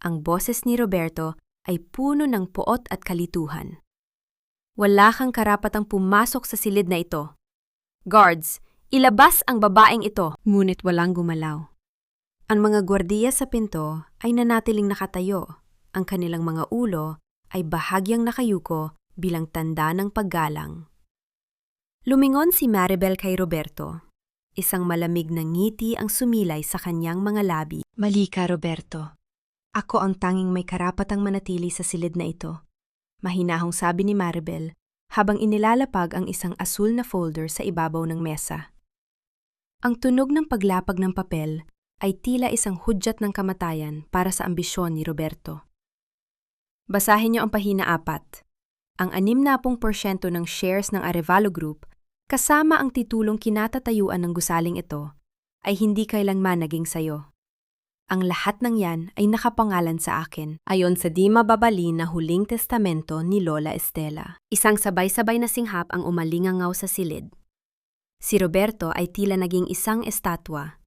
Ang boses ni Roberto ay puno ng puot at kalituhan. Wala kang karapatang pumasok sa silid na ito. Guards, ilabas ang babaeng ito. Ngunit walang gumalaw. Ang mga gwardiya sa pinto ay nanatiling nakatayo. Ang kanilang mga ulo ay bahagyang nakayuko bilang tanda ng paggalang. Lumingon si Maribel kay Roberto. Isang malamig na ngiti ang sumilay sa kanyang mga labi. Mali ka, Roberto. Ako ang tanging may karapatang manatili sa silid na ito. Mahinahong sabi ni Maribel habang inilalapag ang isang asul na folder sa ibabaw ng mesa. Ang tunog ng paglapag ng papel ay tila isang hudyat ng kamatayan para sa ambisyon ni Roberto. Basahin niyo ang pahina 4. Ang 60% ng shares ng Arevalo Group kasama ang titulong kinatatayuan ng gusaling ito, ay hindi kailanman naging sayo. Ang lahat ng yan ay nakapangalan sa akin, ayon sa di mababali na huling testamento ni Lola Estela. Isang sabay-sabay na singhap ang umalingangaw sa silid. Si Roberto ay tila naging isang estatwa.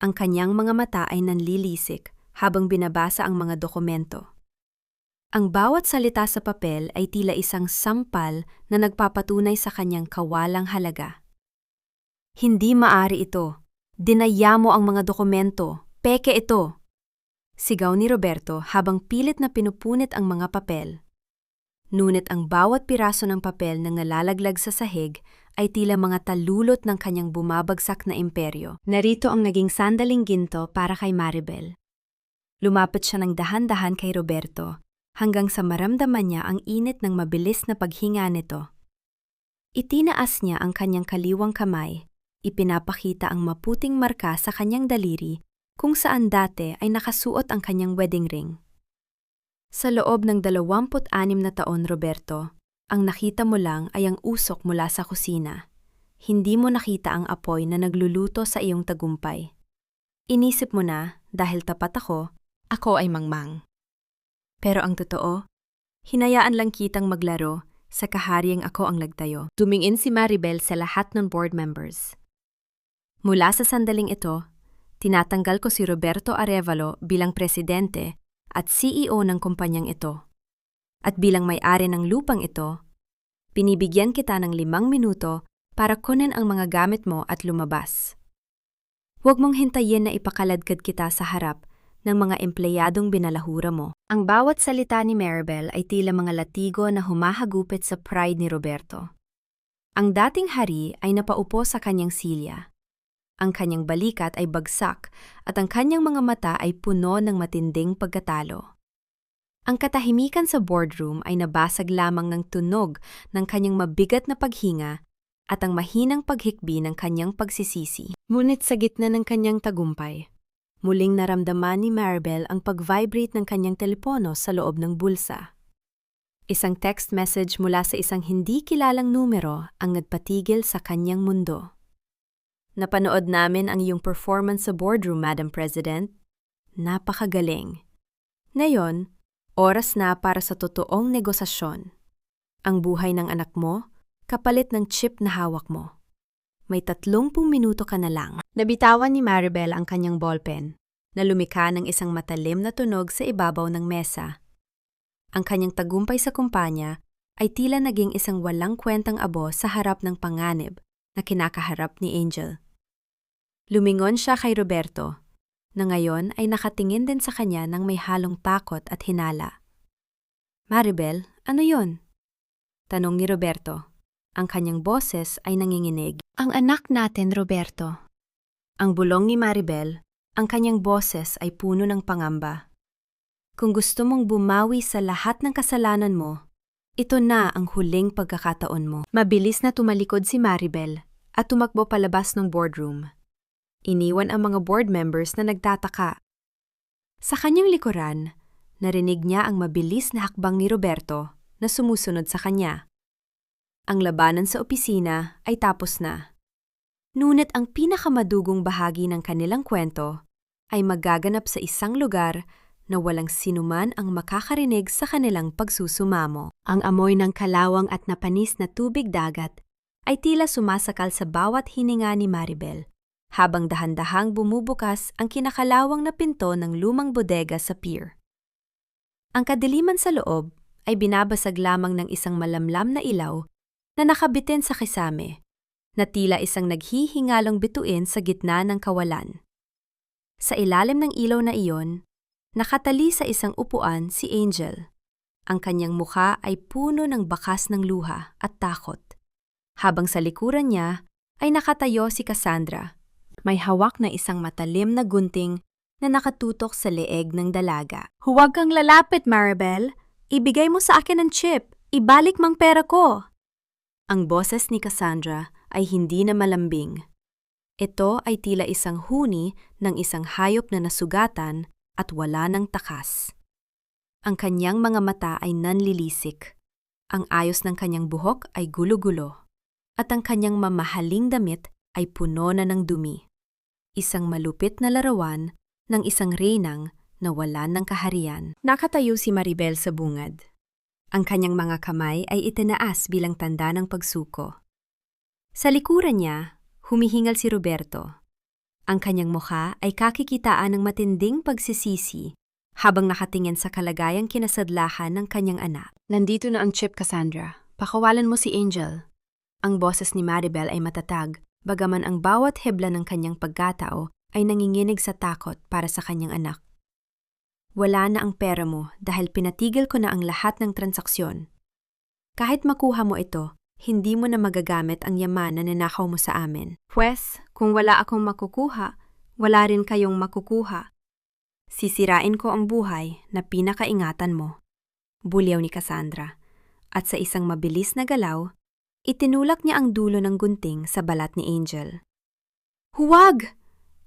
Ang kanyang mga mata ay nanlilisik habang binabasa ang mga dokumento. Ang bawat salita sa papel ay tila isang sampal na nagpapatunay sa kanyang kawalang halaga. Hindi maari ito. Dinaya mo ang mga dokumento. Peke ito. Sigaw ni Roberto habang pilit na pinupunit ang mga papel. Ngunit ang bawat piraso ng papel na nalalaglag sa sahig ay tila mga talulot ng kanyang bumabagsak na imperyo. Narito ang naging sandaling ginto para kay Maribel. Lumapit siya ng dahan-dahan kay Roberto, hanggang sa maramdaman niya ang init ng mabilis na paghinga nito. Itinaas niya ang kanyang kaliwang kamay, ipinapakita ang maputing marka sa kanyang daliri kung saan dati ay nakasuot ang kanyang wedding ring. Sa loob ng 26 na taon, Roberto, ang nakita mo lang ay ang usok mula sa kusina. Hindi mo nakita ang apoy na nagluluto sa iyong tagumpay. Inisip mo na, dahil tapat ako ay mangmang. Pero ang totoo, hinayaan lang kitang maglaro sa kahariang ako ang nagtayo. Tumingin si Maribel sa lahat ng board members. Mula sa sandaling ito, tinatanggal ko si Roberto Arevalo bilang presidente at CEO ng kumpanyang ito. At bilang may-ari ng lupang ito, binibigyan kita ng 5 minuto para kunin ang mga gamit mo at lumabas. Huwag mong hintayin na ipakaladkad kita sa harap ng mga empleyadong binalahura mo. Ang bawat salita ni Maribel ay tila mga latigo na humahagupit sa pride ni Roberto. Ang dating hari ay napaupo sa kanyang silya. Ang kanyang balikat ay bagsak at ang kanyang mga mata ay puno ng matinding pagkatalo. Ang katahimikan sa boardroom ay nabasag lamang ng tunog ng kanyang mabigat na paghinga at ang mahinang paghikbi ng kanyang pagsisisi. Ngunit sa gitna ng kanyang tagumpay, muling naramdaman ni Maribel ang pag-vibrate ng kanyang telepono sa loob ng bulsa. Isang text message mula sa isang hindi kilalang numero ang nagpatigil sa kanyang mundo. Napanood namin ang iyong performance sa boardroom, Madam President. Napakagaling. Ngayon, oras na para sa totoong negosasyon. Ang buhay ng anak mo, kapalit ng chip na hawak mo. May 30 minuto ka na lang. Nabitawan ni Maribel ang kanyang ballpen, na lumikha ng isang matalim na tunog sa ibabaw ng mesa. Ang kanyang tagumpay sa kumpanya ay tila naging isang walang kwentang abo sa harap ng panganib na kinakaharap ni Angel. Lumingon siya kay Roberto, na ngayon ay nakatingin din sa kanya ng may halong takot at hinala. Maribel, ano yon? Tanong ni Roberto. Ang kanyang boses ay nanginginig. Ang anak natin, Roberto. Ang bulong ni Maribel, ang kanyang boses ay puno ng pangamba. Kung gusto mong bumawi sa lahat ng kasalanan mo, ito na ang huling pagkakataon mo. Mabilis na tumalikod si Maribel at tumakbo palabas ng boardroom. Iniwan ang mga board members na nagtataka. Sa kanyang likuran, narinig niya ang mabilis na hakbang ni Roberto na sumusunod sa kanya. Ang labanan sa opisina ay tapos na. Ngunit ang pinakamadugong bahagi ng kanilang kwento ay magaganap sa isang lugar na walang sinuman ang makakarinig sa kanilang pagsusumamo. Ang amoy ng kalawang at napanis na tubig dagat ay tila sumasakal sa bawat hininga ni Maribel, habang dahan-dahang bumubukas ang kinakalawang na pinto ng lumang bodega sa pier. Ang kadiliman sa loob ay binabasag lamang ng isang malamlam na ilaw na nakabitin sa kisame, na tila isang naghihingalong bituin sa gitna ng kawalan. Sa ilalim ng ilaw na iyon, nakatali sa isang upuan si Angel. Ang kanyang mukha ay puno ng bakas ng luha at takot. Habang sa likuran niya ay nakatayo si Cassandra. May hawak na isang matalim na gunting na nakatutok sa leeg ng dalaga. Huwag kang lalapit, Maribel. Ibigay mo sa akin ang chip. Ibalik mang pera ko. Ang boses ni Cassandra ay hindi na malambing. Ito ay tila isang huni ng isang hayop na nasugatan at wala ng takas. Ang kanyang mga mata ay nanlilisik. Ang ayos ng kanyang buhok ay gulo-gulo. At ang kanyang mamahaling damit ay puno na ng dumi. Isang malupit na larawan ng isang reynang na wala ng kaharian. Nakatayo si Maribel sa bungad. Ang kanyang mga kamay ay itinaas bilang tanda ng pagsuko. Sa likuran niya, humihingal si Roberto. Ang kanyang mukha ay kakikitaan ng matinding pagsisisi habang nakatingin sa kalagayang kinasadlahan ng kanyang anak. Nandito na ang chip, Cassandra. Pakawalan mo si Angel. Ang boses ni Maribel ay matatag, bagaman ang bawat hebla ng kanyang pagkatao ay nanginginig sa takot para sa kanyang anak. Wala na ang pera mo dahil pinatigil ko na ang lahat ng transaksyon. Kahit makuha mo ito, hindi mo na magagamit ang yaman na ninakaw mo sa amin. Pwes, kung wala akong makukuha, wala rin kayong makukuha. Sisirain ko ang buhay na pinakaingatan mo. Bulyaw ni Cassandra. At sa isang mabilis na galaw, itinulak niya ang dulo ng gunting sa balat ni Angel. Huwag!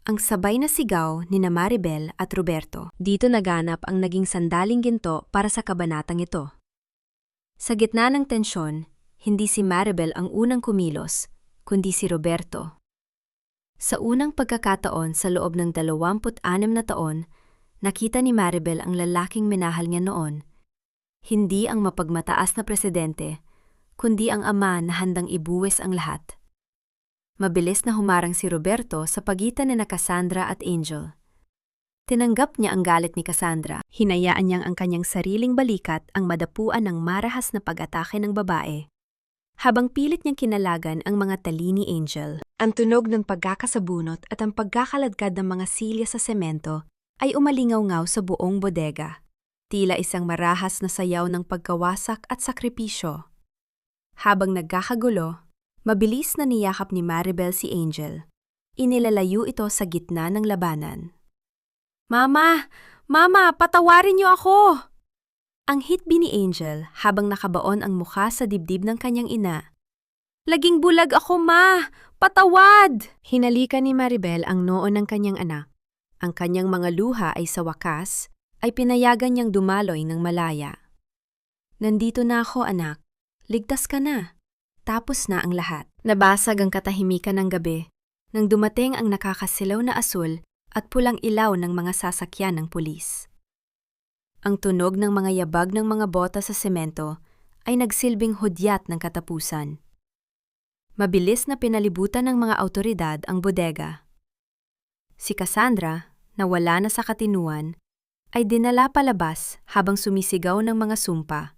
Ang sabay na sigaw ni Maribel at Roberto. Dito naganap ang naging sandaling ginto para sa kabanatang ito. Sa gitna ng tensyon, hindi si Maribel ang unang kumilos, kundi si Roberto. Sa unang pagkakataon sa loob ng 26 na taon, nakita ni Maribel ang lalaking minahal niya noon. Hindi ang mapagmataas na presidente, kundi ang ama na handang ibuwis ang lahat. Mabilis na humarang si Roberto sa pagitan ni Cassandra at Angel. Tinanggap niya ang galit ni Cassandra. Hinayaan niyang ang kanyang sariling balikat ang madapuan ng marahas na pag-atake ng babae, habang pilit niyang kinalagan ang mga tali ni Angel. Ang tunog ng pagkakasabunot at ang pagkakaladkad ng mga silya sa semento ay umalingaw-ngaw sa buong bodega. Tila isang marahas na sayaw ng pagkawasak at sakripisyo. Habang nagkakagulo, mabilis na niyakap ni Maribel si Angel. Inilalayo ito sa gitna ng labanan. "Mama! Mama! Patawarin niyo ako!" Ang hitbi ni Angel habang nakabaon ang mukha sa dibdib ng kanyang ina. "Laging bulag ako, Ma! Patawad!" Hinalikan ni Maribel ang noo ng kanyang anak. Ang kanyang mga luha ay sa wakas ay pinayagan niyang dumaloy ng malaya. "Nandito na ako, anak. Ligtas ka na." Tapos na ang lahat. Nabasag ang katahimikan ng gabi nang dumating ang nakakasilaw na asul at pulang ilaw ng mga sasakyan ng pulis. Ang tunog ng mga yabag ng mga bota sa semento ay nagsilbing hudyat ng katapusan. Mabilis na pinalibutan ng mga awtoridad ang bodega. Si Cassandra, na wala na sa katinuan, ay dinala palabas habang sumisigaw ng mga sumpa.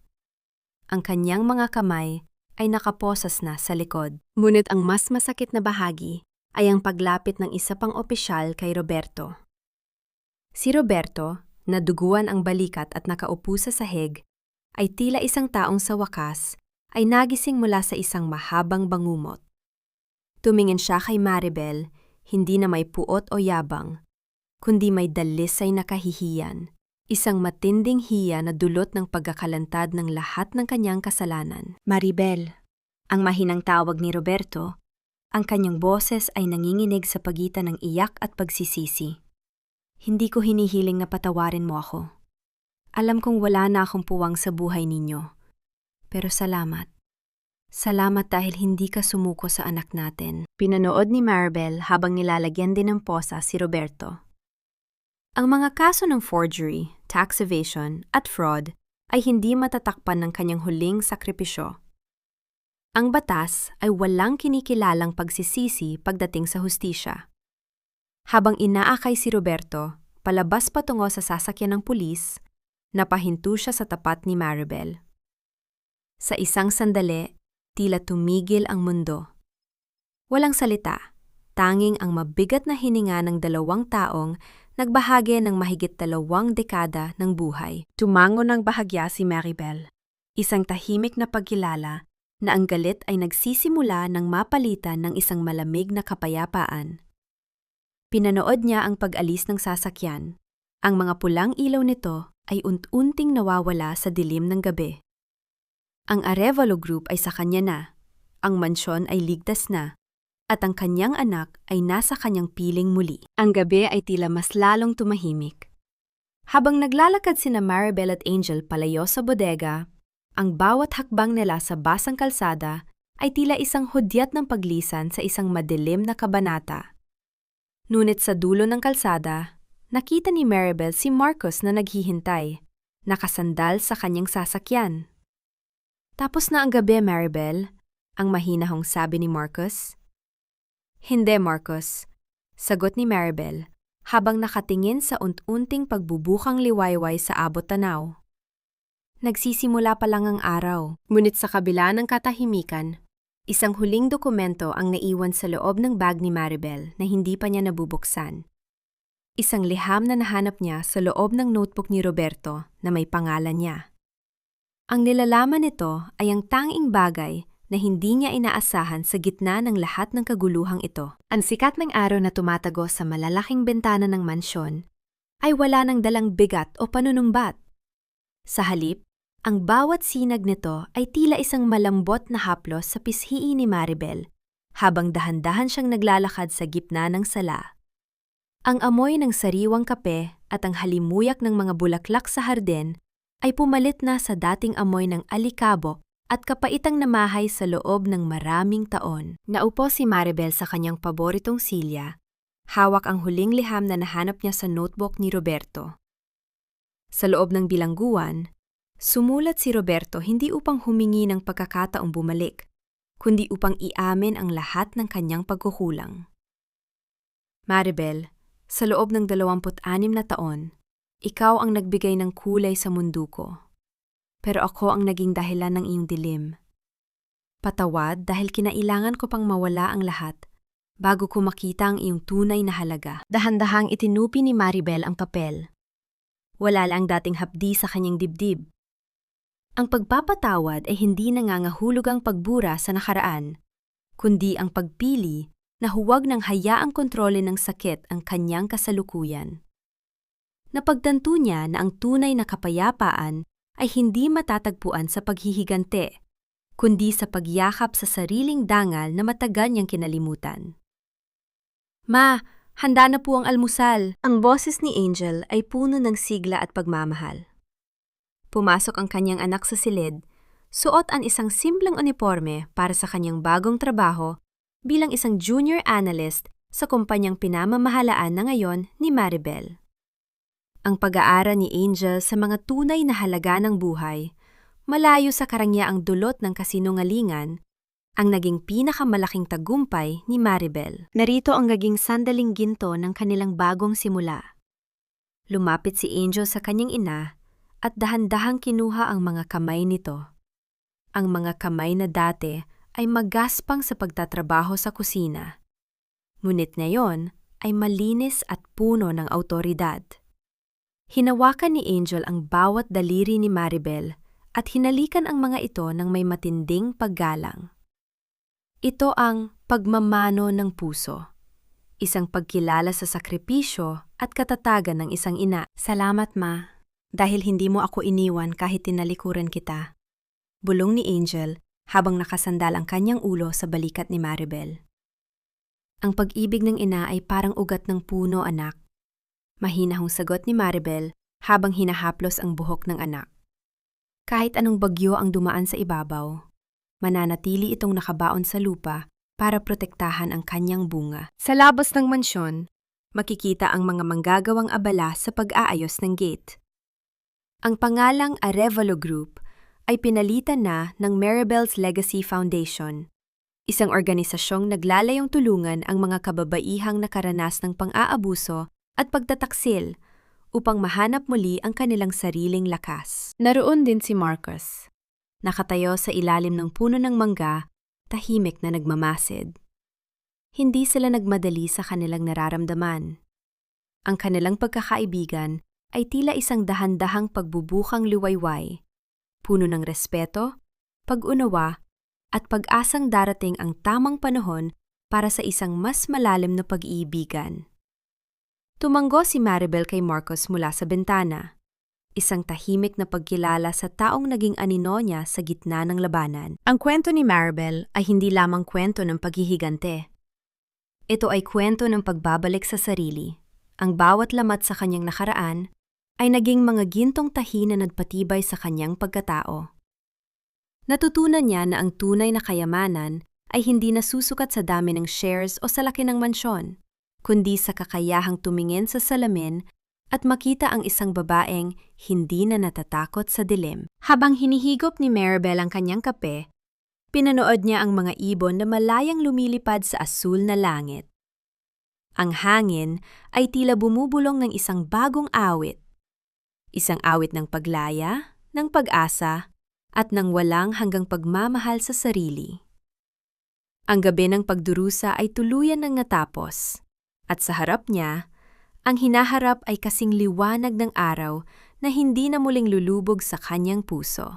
Ang kanyang mga kamay ay nakaposas na sa likod. Ngunit ang mas masakit na bahagi ay ang paglapit ng isa pang opisyal kay Roberto. Si Roberto, na duguan ang balikat at nakaupo sa sahig, ay tila isang taong sa wakas ay nagising mula sa isang mahabang bangumot. Tumingin siya kay Maribel, hindi na may puot o yabang, kundi may dalisay na kahihiyan, isang matinding hiya na dulot ng pagkakalantad ng lahat ng kanyang kasalanan. "Maribel," ang mahinang tawag ni Roberto. Ang kanyang boses ay nanginginig sa pagitan ng iyak at pagsisisi. "Hindi ko hinihiling na patawarin mo ako. Alam kong wala na akong puwang sa buhay ninyo. Pero salamat. Salamat dahil hindi ka sumuko sa anak natin." Pinanood ni Maribel habang nilalagyan din ng posa si Roberto. Ang mga kaso ng forgery, tax evasion at fraud ay hindi matatakpan ng kanyang huling sakripisyo. Ang batas ay walang kinikilalang pagsisisi pagdating sa hustisya. Habang inaakay si Roberto, palabas patungo sa sasakyan ng pulis, napahinto siya sa tapat ni Maribel. Sa isang sandali, tila tumigil ang mundo. Walang salita, tanging ang mabigat na hininga ng dalawang taong nagbahagi ng mahigit 2 dekada ng buhay. Tumango ng bahagya si Maribel, isang tahimik na pagkilala na ang galit ay nagsisimula ng mapalitan ng isang malamig na kapayapaan. Pinanood niya ang pag-alis ng sasakyan. Ang mga pulang ilaw nito ay unti-unting nawawala sa dilim ng gabi. Ang Arevalo Group ay sa kanya na, ang mansyon ay ligtas na, at ang kanyang anak ay nasa kanyang piling muli. Ang gabi ay tila mas lalong tumahimik. Habang naglalakad sina Maribel at Angel palayo sa bodega, ang bawat hakbang nila sa basang kalsada ay tila isang hudyat ng paglisan sa isang madilim na kabanata. Ngunit sa dulo ng kalsada, nakita ni Maribel si Marcos na naghihintay, nakasandal sa kanyang sasakyan. "Tapos na ang gabi, Maribel," ang mahinahong sabi ni Marcos. "Hindi, Marcos," sagot ni Maribel, habang nakatingin sa unti-unting pagbubukang liwayway sa abot tanaw. Nagsisimula pa lang ang araw, ngunit sa kabila ng katahimikan, isang huling dokumento ang naiwan sa loob ng bag ni Maribel na hindi pa niya nabubuksan. Isang liham na nahanap niya sa loob ng notebook ni Roberto na may pangalan niya. Ang nilalaman nito ay ang tanging bagay na hindi niya inaasahan sa gitna ng lahat ng kaguluhang ito. Ang sikat ng araw na tumatago sa malalaking bintana ng mansyon ay wala nang dalang bigat o panunumbat. Sa halip, ang bawat sinag nito ay tila isang malambot na haplos sa pisngi ni Maribel, habang dahan-dahan siyang naglalakad sa gitna ng sala. Ang amoy ng sariwang kape at ang halimuyak ng mga bulaklak sa hardin ay pumalit na sa dating amoy ng alikabok at kapaitang namahay sa loob ng maraming taon. Naupo si Maribel sa kanyang paboritong silya, hawak ang huling liham na nahanap niya sa notebook ni Roberto. Sa loob ng bilangguan, Sumulat si Roberto hindi upang humingi ng pagkakataong bumalik, kundi upang iamin ang lahat ng kanyang pagkukulang. Maribel, sa loob ng 26 na taon, ikaw ang nagbigay ng kulay sa mundo ko. Pero ako ang naging dahilan ng iyong dilim. Patawad dahil kinailangan ko pang mawala ang lahat bago ko makita ang iyong tunay na halaga. Dahan-dahang itinupi ni Maribel ang papel. Wala lang dating hapdi sa kanyang dibdib. Ang pagpapatawad ay hindi nangangahulog ang pagbura sa nakaraan, kundi ang pagpili na huwag nang hayaang kontrolin ng sakit ang kanyang kasalukuyan. Napagtanto niya na ang tunay na kapayapaan ay hindi matatagpuan sa paghihigante, kundi sa pagyakap sa sariling dangal na matagal niyang kinalimutan. Ma, handa na po ang almusal. Ang boses ni Angel ay puno ng sigla at pagmamahal. Pumasok ang kanyang anak sa silid, suot ang isang simpleng uniforme para sa kanyang bagong trabaho bilang isang junior analyst sa kumpanyang pinamamahalaan na ngayon ni Maribel. Ang pag-aaral ni Angel sa mga tunay na halaga ng buhay, malayo sa karangyaang dulot ng kasinungalingan, ang naging pinakamalaking tagumpay ni Maribel. Narito ang naging sandaling ginto ng kanilang bagong simula. Lumapit si Angel sa kanyang ina at dahan-dahang kinuha ang mga kamay nito. Ang mga kamay na dati ay magaspang sa pagtatrabaho sa kusina. Ngunit ngayon ay malinis at puno ng awtoridad. Hinawakan ni Angel ang bawat daliri ni Maribel at hinalikan ang mga ito ng may matinding paggalang. Ito ang pagmamano ng puso, isang pagkilala sa sakripisyo at katatagan ng isang ina. Salamat, Ma, dahil hindi mo ako iniwan kahit tinalikuran kita. Bulong ni Angel habang nakasandal ang kanyang ulo sa balikat ni Maribel. Ang pag-ibig ng ina ay parang ugat ng puno, anak. Mahinahong sagot ni Maribel habang hinahaplos ang buhok ng anak. Kahit anong bagyo ang dumaan sa ibabaw, mananatili itong nakabaon sa lupa para protektahan ang kanyang bunga. Sa labas ng mansyon, makikita ang mga manggagawang abala sa pag-aayos ng gate. Ang pangalang Arevalo Group ay pinalitan na ng Maribel's Legacy Foundation, isang organisasyong naglalayong tulungan ang mga kababaihang nakaranas ng pang-aabuso at pagtataksil upang mahanap muli ang kanilang sariling lakas. Naroon din si Marcos, nakatayo sa ilalim ng puno ng mangga, tahimik na nagmamasid. Hindi sila nagmadali sa kanilang nararamdaman. Ang kanilang pagkakaibigan ay tila isang dahan-dahang pagbubukang luwayway, puno ng respeto, pag-unawa, at pag-asang darating ang tamang panahon para sa isang mas malalim na pag-iibigan. Tumanggo si Maribel kay Marcos mula sa bintana, isang tahimik na pagkilala sa taong naging anino niya sa gitna ng labanan. Ang kwento ni Maribel ay hindi lamang kwento ng paghihigante. Ito ay kwento ng pagbabalik sa sarili. Ang bawat lamat sa kanyang nakaraan ay naging mga gintong tahi na nagpatibay sa kanyang pagkatao. Natutunan niya na ang tunay na kayamanan ay hindi nasusukat sa dami ng shares o sa laki ng mansyon, kundi sa kakayahang tumingin sa salamin at makita ang isang babaeng hindi na natatakot sa dilim. Habang hinihigop ni Maribel ang kanyang kape, pinanood niya ang mga ibon na malayang lumilipad sa asul na langit. Ang hangin ay tila bumubulong ng isang bagong awit. Isang awit ng paglaya, ng pag-asa, at ng walang hanggang pagmamahal sa sarili. Ang gabi ng pagdurusa ay tuluyan ng natapos. At sa harap niya, ang hinaharap ay kasing liwanag ng araw na hindi na muling lulubog sa kanyang puso.